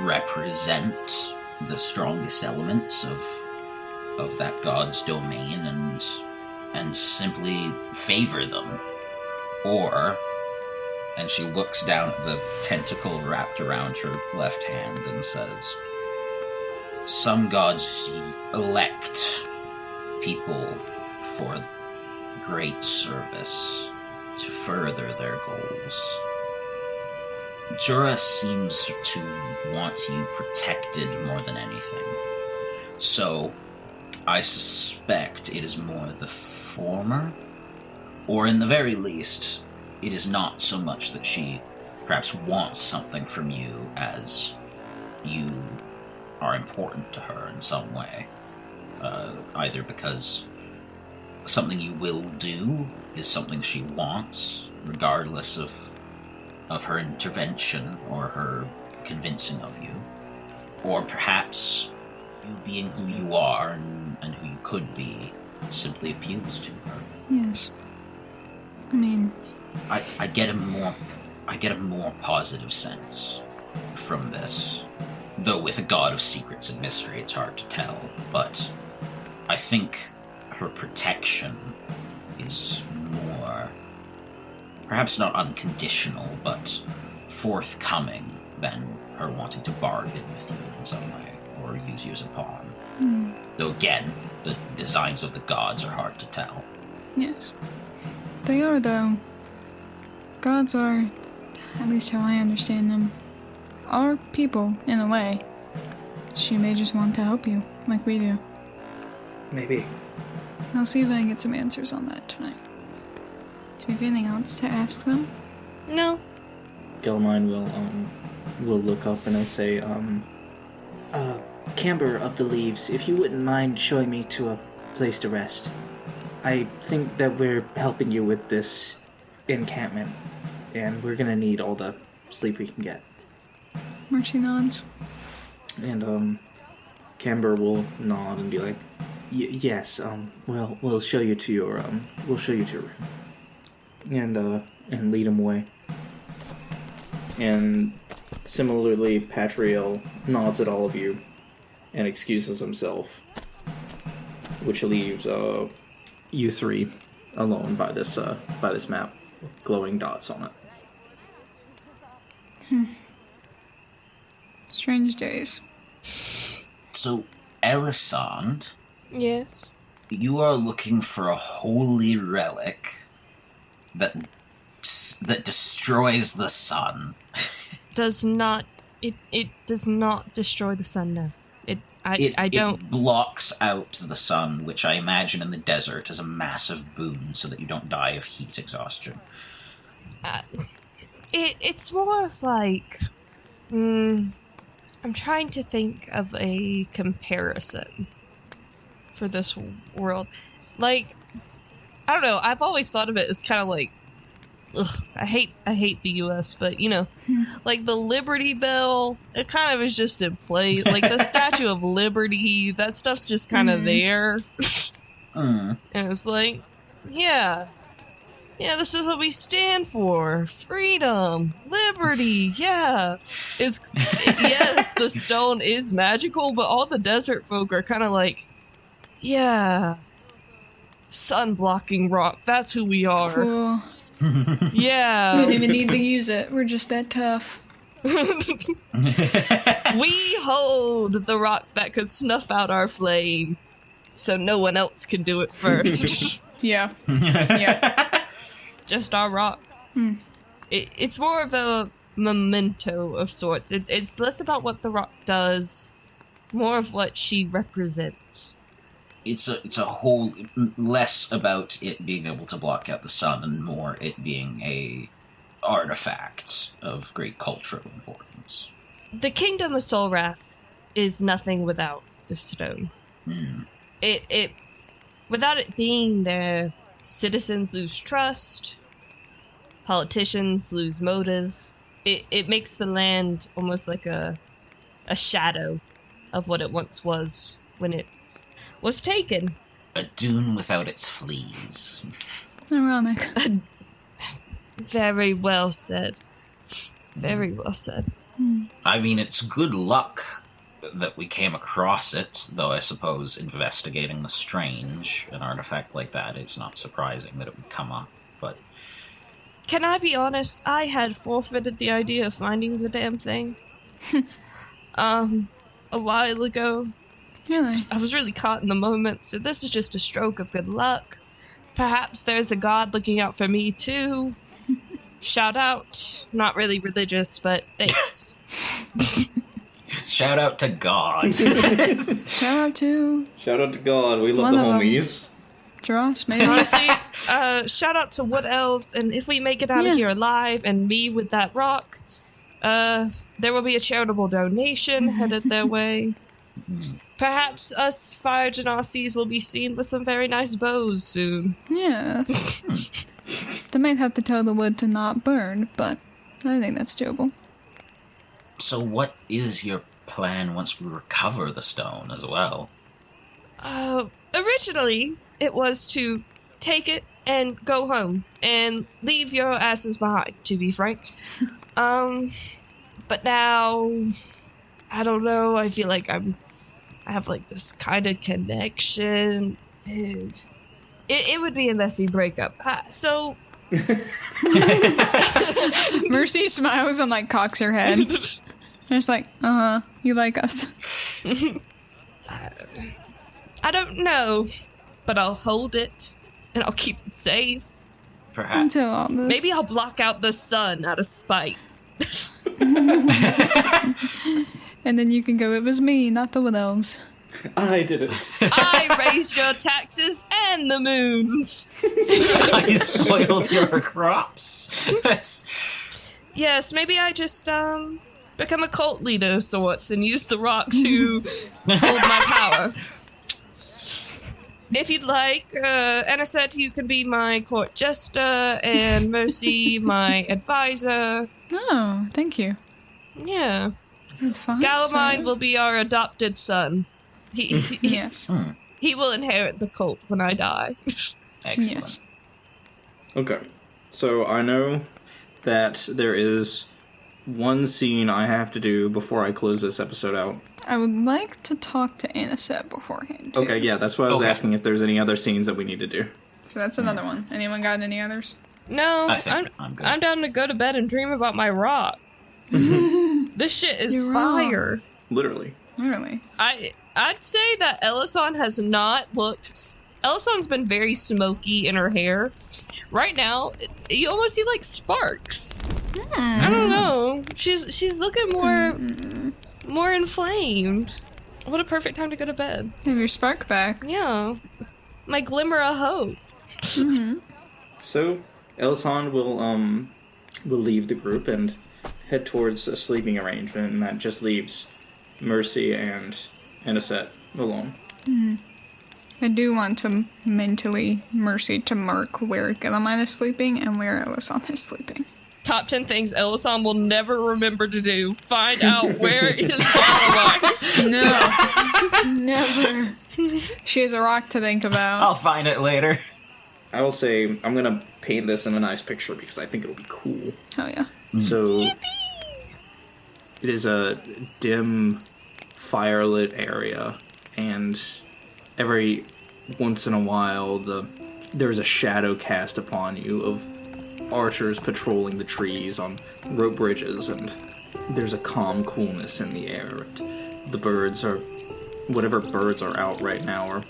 represent the strongest elements of that god's domain and simply favor them, or, and she looks down at the tentacle wrapped around her left hand and says, some gods elect people for great service to further their goals. Jura seems to want you protected more than anything. So, I suspect it is more the former, or in the very least, it is not so much that she perhaps wants something from you as you are important to her in some way. Either because something you will do is something she wants, regardless of her intervention or her convincing of you, or perhaps you being who you are and who you could be simply appeals to her.
Yes. I mean...
I get a more positive sense from this. Though with a god of secrets and mystery, it's hard to tell. But I think her protection is more, perhaps not unconditional, but forthcoming than her wanting to bargain with you in some way, or use you as a pawn. Though again, the designs of the gods are hard to tell.
Yes. They are, though. Gods are, at least how I understand them, are people, in a way. She may just want to help you, like we do.
Maybe.
I'll see if I can get some answers on that tonight. Do we have anything else to ask them?
No.
Gelamein will look up and I say, Camber of the Leaves, if you wouldn't mind showing me to a place to rest. I think that we're helping you with this encampment, and we're gonna need all the sleep we can get.
Mercy nods.
And, Camber will nod and be like, yes, we'll show you to your, room. And lead him away. And similarly, Patriel nods at all of you and excuses himself, which leaves, you three alone by this map, glowing dots on it.
Strange days.
So, Elysande,
Yes.
you are looking for a holy relic that destroys the sun.
Does not. It does not destroy the sun, no. I don't.
It blocks out the sun, which I imagine in the desert is a massive boon so that you don't die of heat exhaustion.
It's more of like. I'm trying to think of a comparison for this world. Like, I don't know. I've always thought of it as kind of like. Ugh, I hate the U.S., but you know, like the Liberty Bell, it kind of is just in play. Like the Statue of Liberty, that stuff's just kind of there, and it's like, yeah,
Yeah, this is what we stand for. Freedom, liberty, yeah. Yes, the stone is magical, but all the desert folk are kind of like, yeah, sun-blocking rock, that's who we are.
Cool.
Yeah.
We don't even need to use it. We're just that tough.
We hold the rock that could snuff out our flame, so no one else can do it first.
Yeah. Yeah.
Just our rock. It's more of a memento of sorts. It's less about what the rock does, more of what she represents.
It's a whole less about it being able to block out the sun and more it being a artifact of great cultural importance.
The kingdom of Solrath is nothing without the stone. It without it being there, citizens lose trust, politicians lose motive. It makes the land almost like a shadow of what it once was when it was taken.
A dune without its fleas.
Ironic.
Very well said. Very well said.
I mean, it's good luck that we came across it, though I suppose investigating the strange, an artifact like that, it's not surprising that it would come up, but...
Can I be honest? I had forfeited the idea of finding the damn thing. A while ago.
Really?
I was really caught in the moment, so this is just a stroke of good luck. Perhaps there's a god looking out for me, too. Shout out. Not really religious, but thanks.
Shout out to God.
Shout out to
God. We love
One
the
of 'em.
homies.
Dross, maybe.
Honestly, shout out to Wood Elves, and if we make it out of here alive and me with that rock, there will be a charitable donation headed their way. Perhaps us fire genasies will be seen with some very nice bows soon.
Yeah. They might have to tell the wood to not burn, but I think that's doable.
So what is your plan once we recover the stone as well?
Originally, it was to take it and go home and leave your asses behind, to be frank. But now, I don't know, I feel like I have like this kind of connection. It would be a messy breakup. So...
Mercy smiles and like cocks her head. Just like, you like us.
I don't know, but I'll hold it and I'll keep it safe.
Perhaps.
Until all this.
Maybe I'll block out the sun out of spite.
And then you can go, it was me, not the Wood Elves.
I did it.
I raised your taxes and the moons.
I spoiled your crops.
Yes, maybe I just become a cult leader of sorts and use the rock to hold my power. If you'd like, Annasette, you can be my court jester, and Mercy, my advisor.
Oh, thank you.
Yeah.
Fine,
Gelamein will be our adopted son.
Yes.
He will inherit the cult when I die.
Excellent.
Yes.
Okay. So I know that there is one scene I have to do before I close this episode out.
I would like to talk to Annasette beforehand. Too.
Okay, yeah, that's why I was
Okay.
asking if there's any other scenes that we need to do.
So that's another one. Anyone got any others?
No,
I think I'm good.
I'm down to go to bed and dream about my rock. This shit is
You're
fire.
Literally.
Really?
I'd say that Elysande has not looked... Elisonde's been very smoky in her hair. Right now, you almost see like sparks. I don't know. She's looking more inflamed. What a perfect time to go to bed.
Have your spark back.
Yeah. My glimmer of hope.
So, Elysande will leave the group and head towards a sleeping arrangement, and that just leaves Mercy and Annasette alone.
I do want to mentally Mercy to mark where Gelamein is sleeping and where Elysande is sleeping.
Top 10 things Elysande will never remember to do. Find out where is Gelamein.
No. Never. She has a rock to think about.
I'll find it later.
I will say I'm gonna paint this in a nice picture because I think it'll be cool.
Oh, yeah.
So, it is a dim, firelit area, and every once in a while, there's a shadow cast upon you of archers patrolling the trees on rope bridges, and there's a calm coolness in the air. And the birds are, whatever birds are out right now, are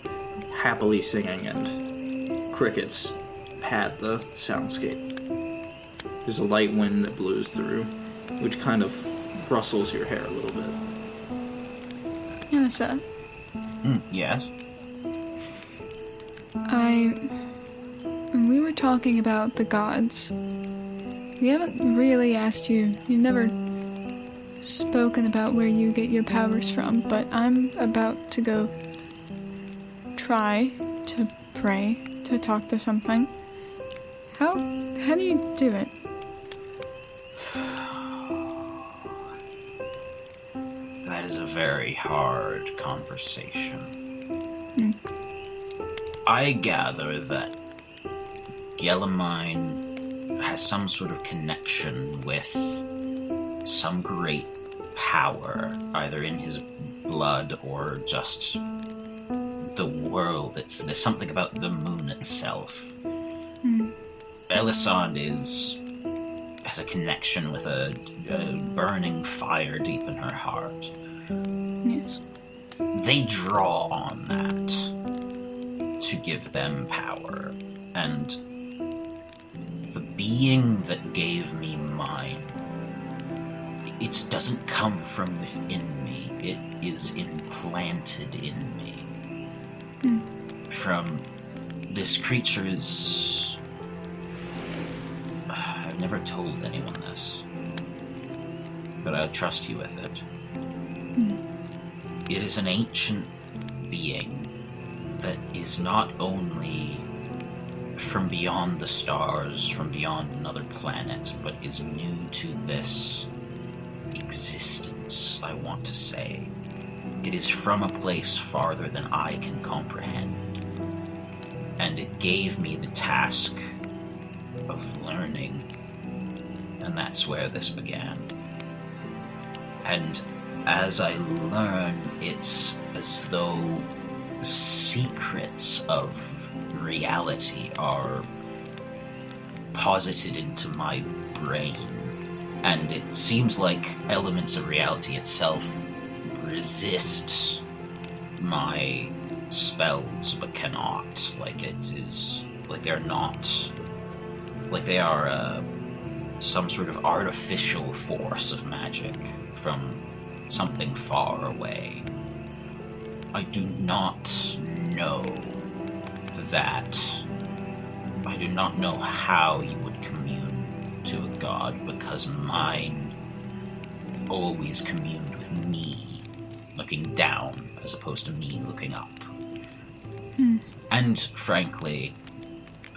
happily singing, and crickets pad the soundscape. There's a light wind that blows through, which kind of rustles your hair a little bit.
Annasette,
Yes?
when we were talking about the gods, we haven't really asked you, you've never spoken about where you get your powers from, but I'm about to go try to pray, to talk to something. How do you do it?
That is a very hard conversation. I gather that Gelamein has some sort of connection with some great power, either in his blood or just the world. There's something about the moon itself. Elysande has a connection with a burning fire deep in her heart.
Yes.
They draw on that to give them power, and the being that gave me mine, it doesn't come from within me, it is implanted in me. From this creature is... I've never told anyone this, but I'll trust you with it. It is an ancient being that is not only from beyond the stars, from beyond another planet, but is new to this existence, I want to say. It is from a place farther than I can comprehend. And it gave me the task of learning, and that's where this began. And as I learn, it's as though secrets of reality are posited into my brain, and it seems like elements of reality itself resist my spells but cannot. Like it is like they're not, like they are some sort of artificial force of magic from something far away. I do not know that. I do not know how you would commune to a god, because mine always communed with me looking down as opposed to me looking up. And frankly,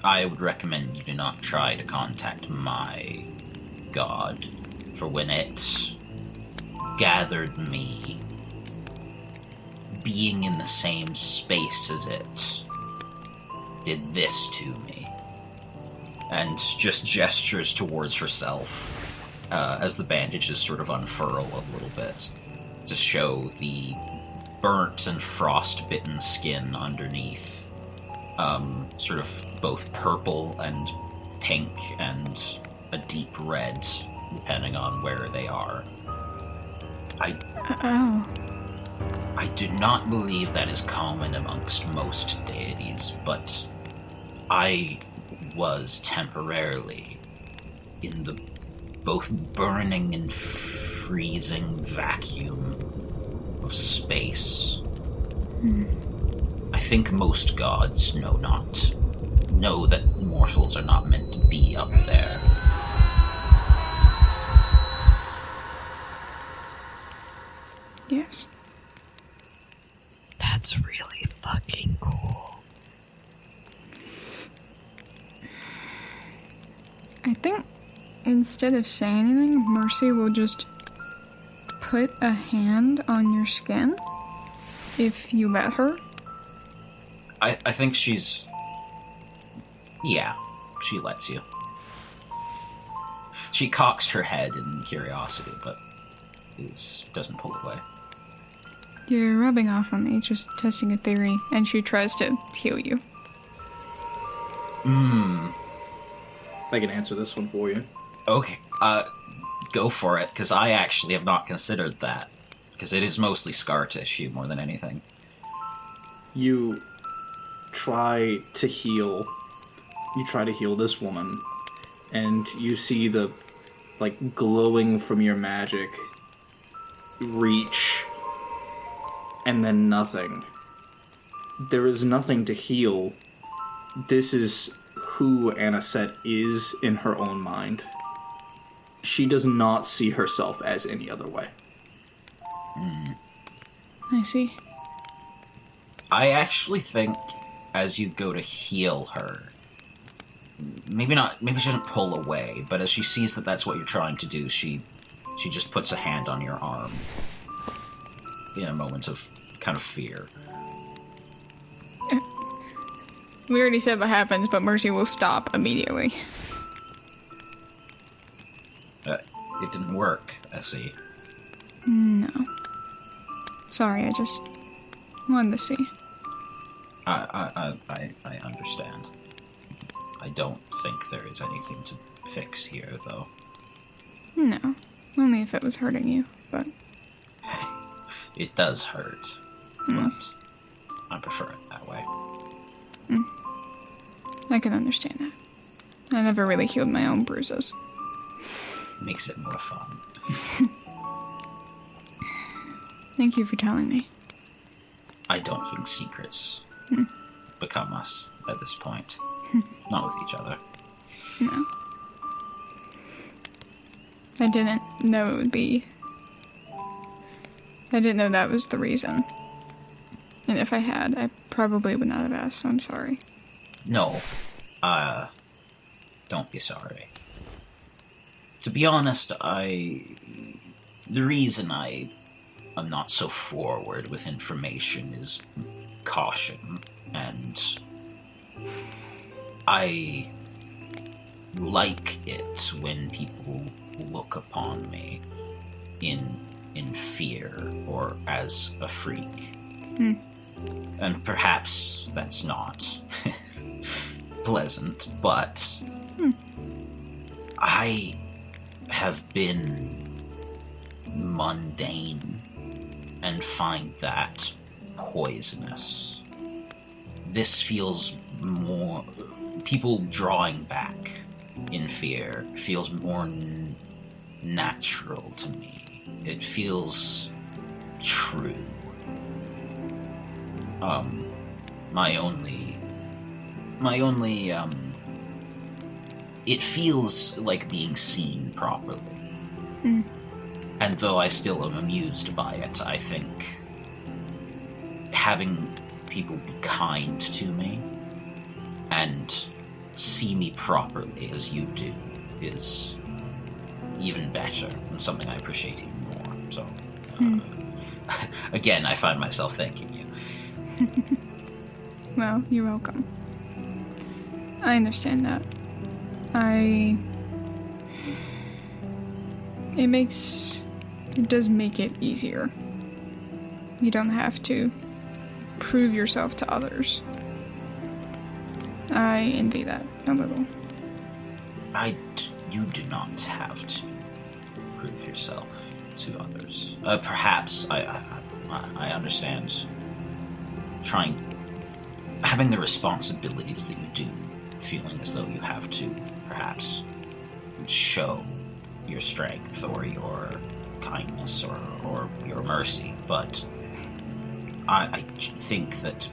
I would recommend you do not try to contact my god, for when it gathered me, being in the same space as it did this to me. And just gestures towards herself as the bandages sort of unfurl a little bit to show the burnt and frost-bitten skin underneath, sort of both purple and pink and a deep red, depending on where they are. I do not believe that is common amongst most deities, but I was temporarily in the both burning and freezing vacuum of space. I think most gods know that mortals are not meant to be up there.
Yes.
That's really fucking cool.
I think instead of saying anything, Mercy will just put a hand on your skin if you let her.
I think she's... Yeah, she lets you. She cocks her head in curiosity, but doesn't pull away.
You're rubbing off on me, just testing a theory, and she tries to heal you.
I can answer this one for you.
Okay, go for it, because I actually have not considered that. Because it is mostly scar tissue more than anything.
You try to heal this woman, and you see the, like, glowing from your magic reach, and then nothing. There is nothing to heal. This is who Annasette is in her own mind. She does not see herself as any other way.
I see.
I actually think as you go to heal her, maybe she doesn't pull away, but as she sees that that's what you're trying to do, she just puts a hand on your arm in a moment of kind of fear.
We already said what happens, but Mercy will stop immediately.
It didn't work, I see.
No. Sorry, I just wanted to see.
I understand. I don't think there is anything to fix here, though.
No. Only if it was hurting you, but...
Hey, it does hurt, but I prefer it that way.
I can understand that. I never really healed my own bruises.
Makes it more fun.
Thank you for telling me.
I don't think secrets become us at this point. Not with each other.
No. I didn't know it would be... I didn't know that was the reason. And if I had, I probably would not have asked, so I'm sorry.
No. Don't be sorry. To be honest, the reason I'm not so forward with information is caution, and I like it when people look upon me in fear or as a freak. And perhaps that's not pleasant, but I have been mundane and find that poisonous. This feels more... people drawing back in fear feels more natural to me. It feels true. It feels like being seen properly. And though I still am amused by it, I think having people be kind to me and see me properly as you do is even better and something I appreciate even more. So, again, I find myself thanking you.
Well, you're welcome. I understand that. It does make it easier. You don't have to prove yourself to others. I envy that a little.
You do not have to prove yourself to others. Perhaps I understand having the responsibilities that you do, feeling as though you have to perhaps show your strength or your kindness or your mercy, but I think that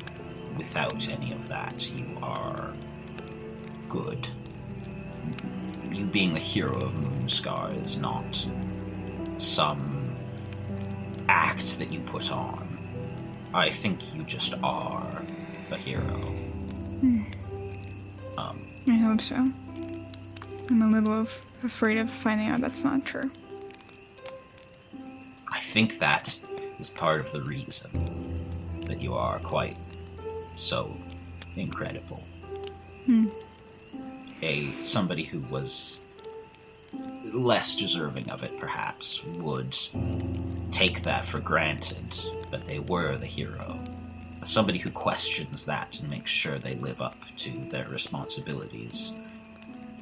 without any of that, you are good. You being the hero of Moonscar is not some act that you put on. I think you just are a hero.
I hope so. I'm a little afraid of finding out that's not true.
I think that is part of the reason that you are quite so incredible. somebody who was less deserving of it, perhaps, would take that for granted, that they were the hero. Somebody who questions that and makes sure they live up to their responsibilities.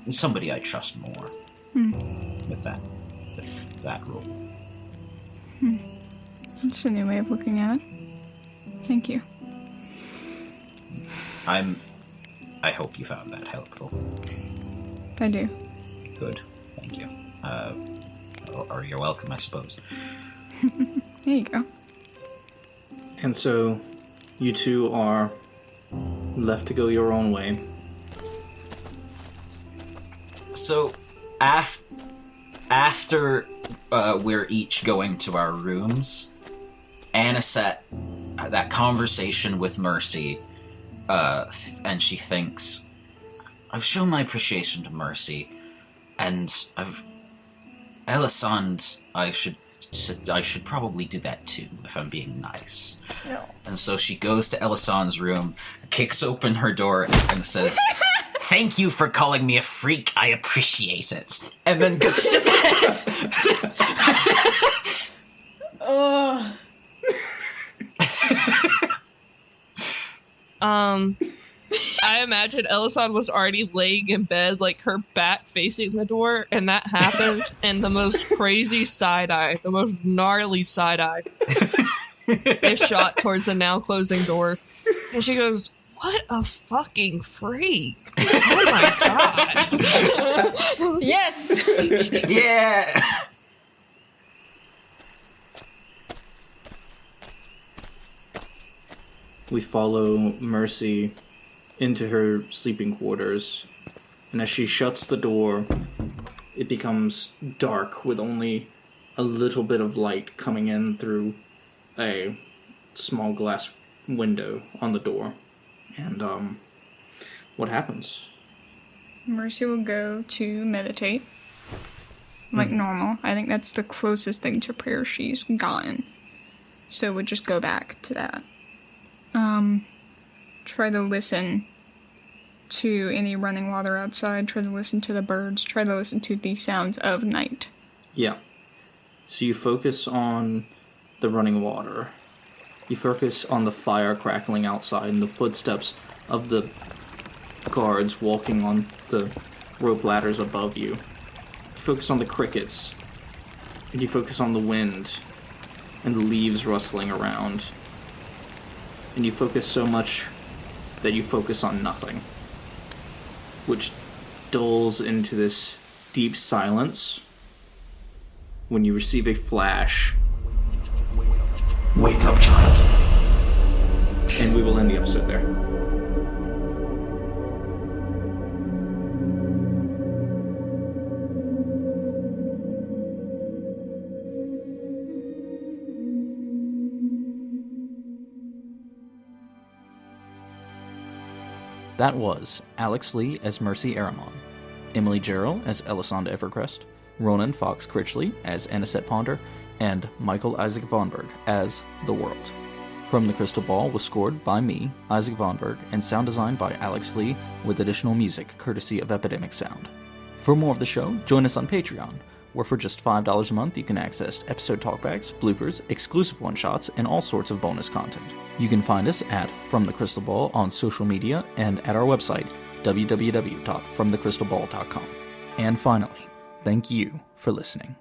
And somebody I trust more with that role.
That's a new way of looking at it. Thank you.
I hope you found that helpful.
I do.
Good. Thank you. Or you're welcome, I suppose.
There you go.
And so, you two are left to go your own way.
So, after we're each going to our rooms, Annasette, that conversation with Mercy, and she thinks, I've shown my appreciation to Mercy, and Elysande, I should probably do that too, if I'm being nice.
No.
And so she goes to Elysande's room, kicks open her door, and says, "Thank you for calling me a freak, I appreciate it." And then goes to bed.
I imagine Elysande was already laying in bed, like her back facing the door, and that happens, and the most crazy side-eye, the most gnarly side-eye is shot towards the now closing door. And she goes, "What a fucking freak. Oh my god."
Yes!
Yeah!
We follow Mercy into her sleeping quarters, and as she shuts the door, it becomes dark with only a little bit of light coming in through a small glass window on the door. And, what happens?
Mercy will go to meditate. Like normal. I think that's the closest thing to prayer she's gotten. So we'll just go back to that. Try to listen to any running water outside. Try to listen to the birds. Try to listen to the sounds of night.
Yeah. So you focus on the running water. You focus on the fire crackling outside and the footsteps of the guards walking on the rope ladders above you. You focus on the crickets. And you focus on the wind and the leaves rustling around. And you focus so much that you focus on nothing, which dulls into this deep silence when you receive a flash. Wake up, child. And we will end the episode there. That was Alex Lee as Mercy Aramon, Emily Gerald as Elysande Evercrest, Ronan Fox Critchley as Annasette Ponder, and Michael Isaac Vonberg as The World. From the Crystal Ball was scored by me, Isaac Vonberg, and sound designed by Alex Lee, with additional music courtesy of Epidemic Sound. For more of the show, join us on Patreon, where for just $5 a month you can access episode talkbacks, bloopers, exclusive one-shots, and all sorts of bonus content. You can find us at From the Crystal Ball on social media and at our website, www.fromthecrystalball.com. And finally, thank you for listening.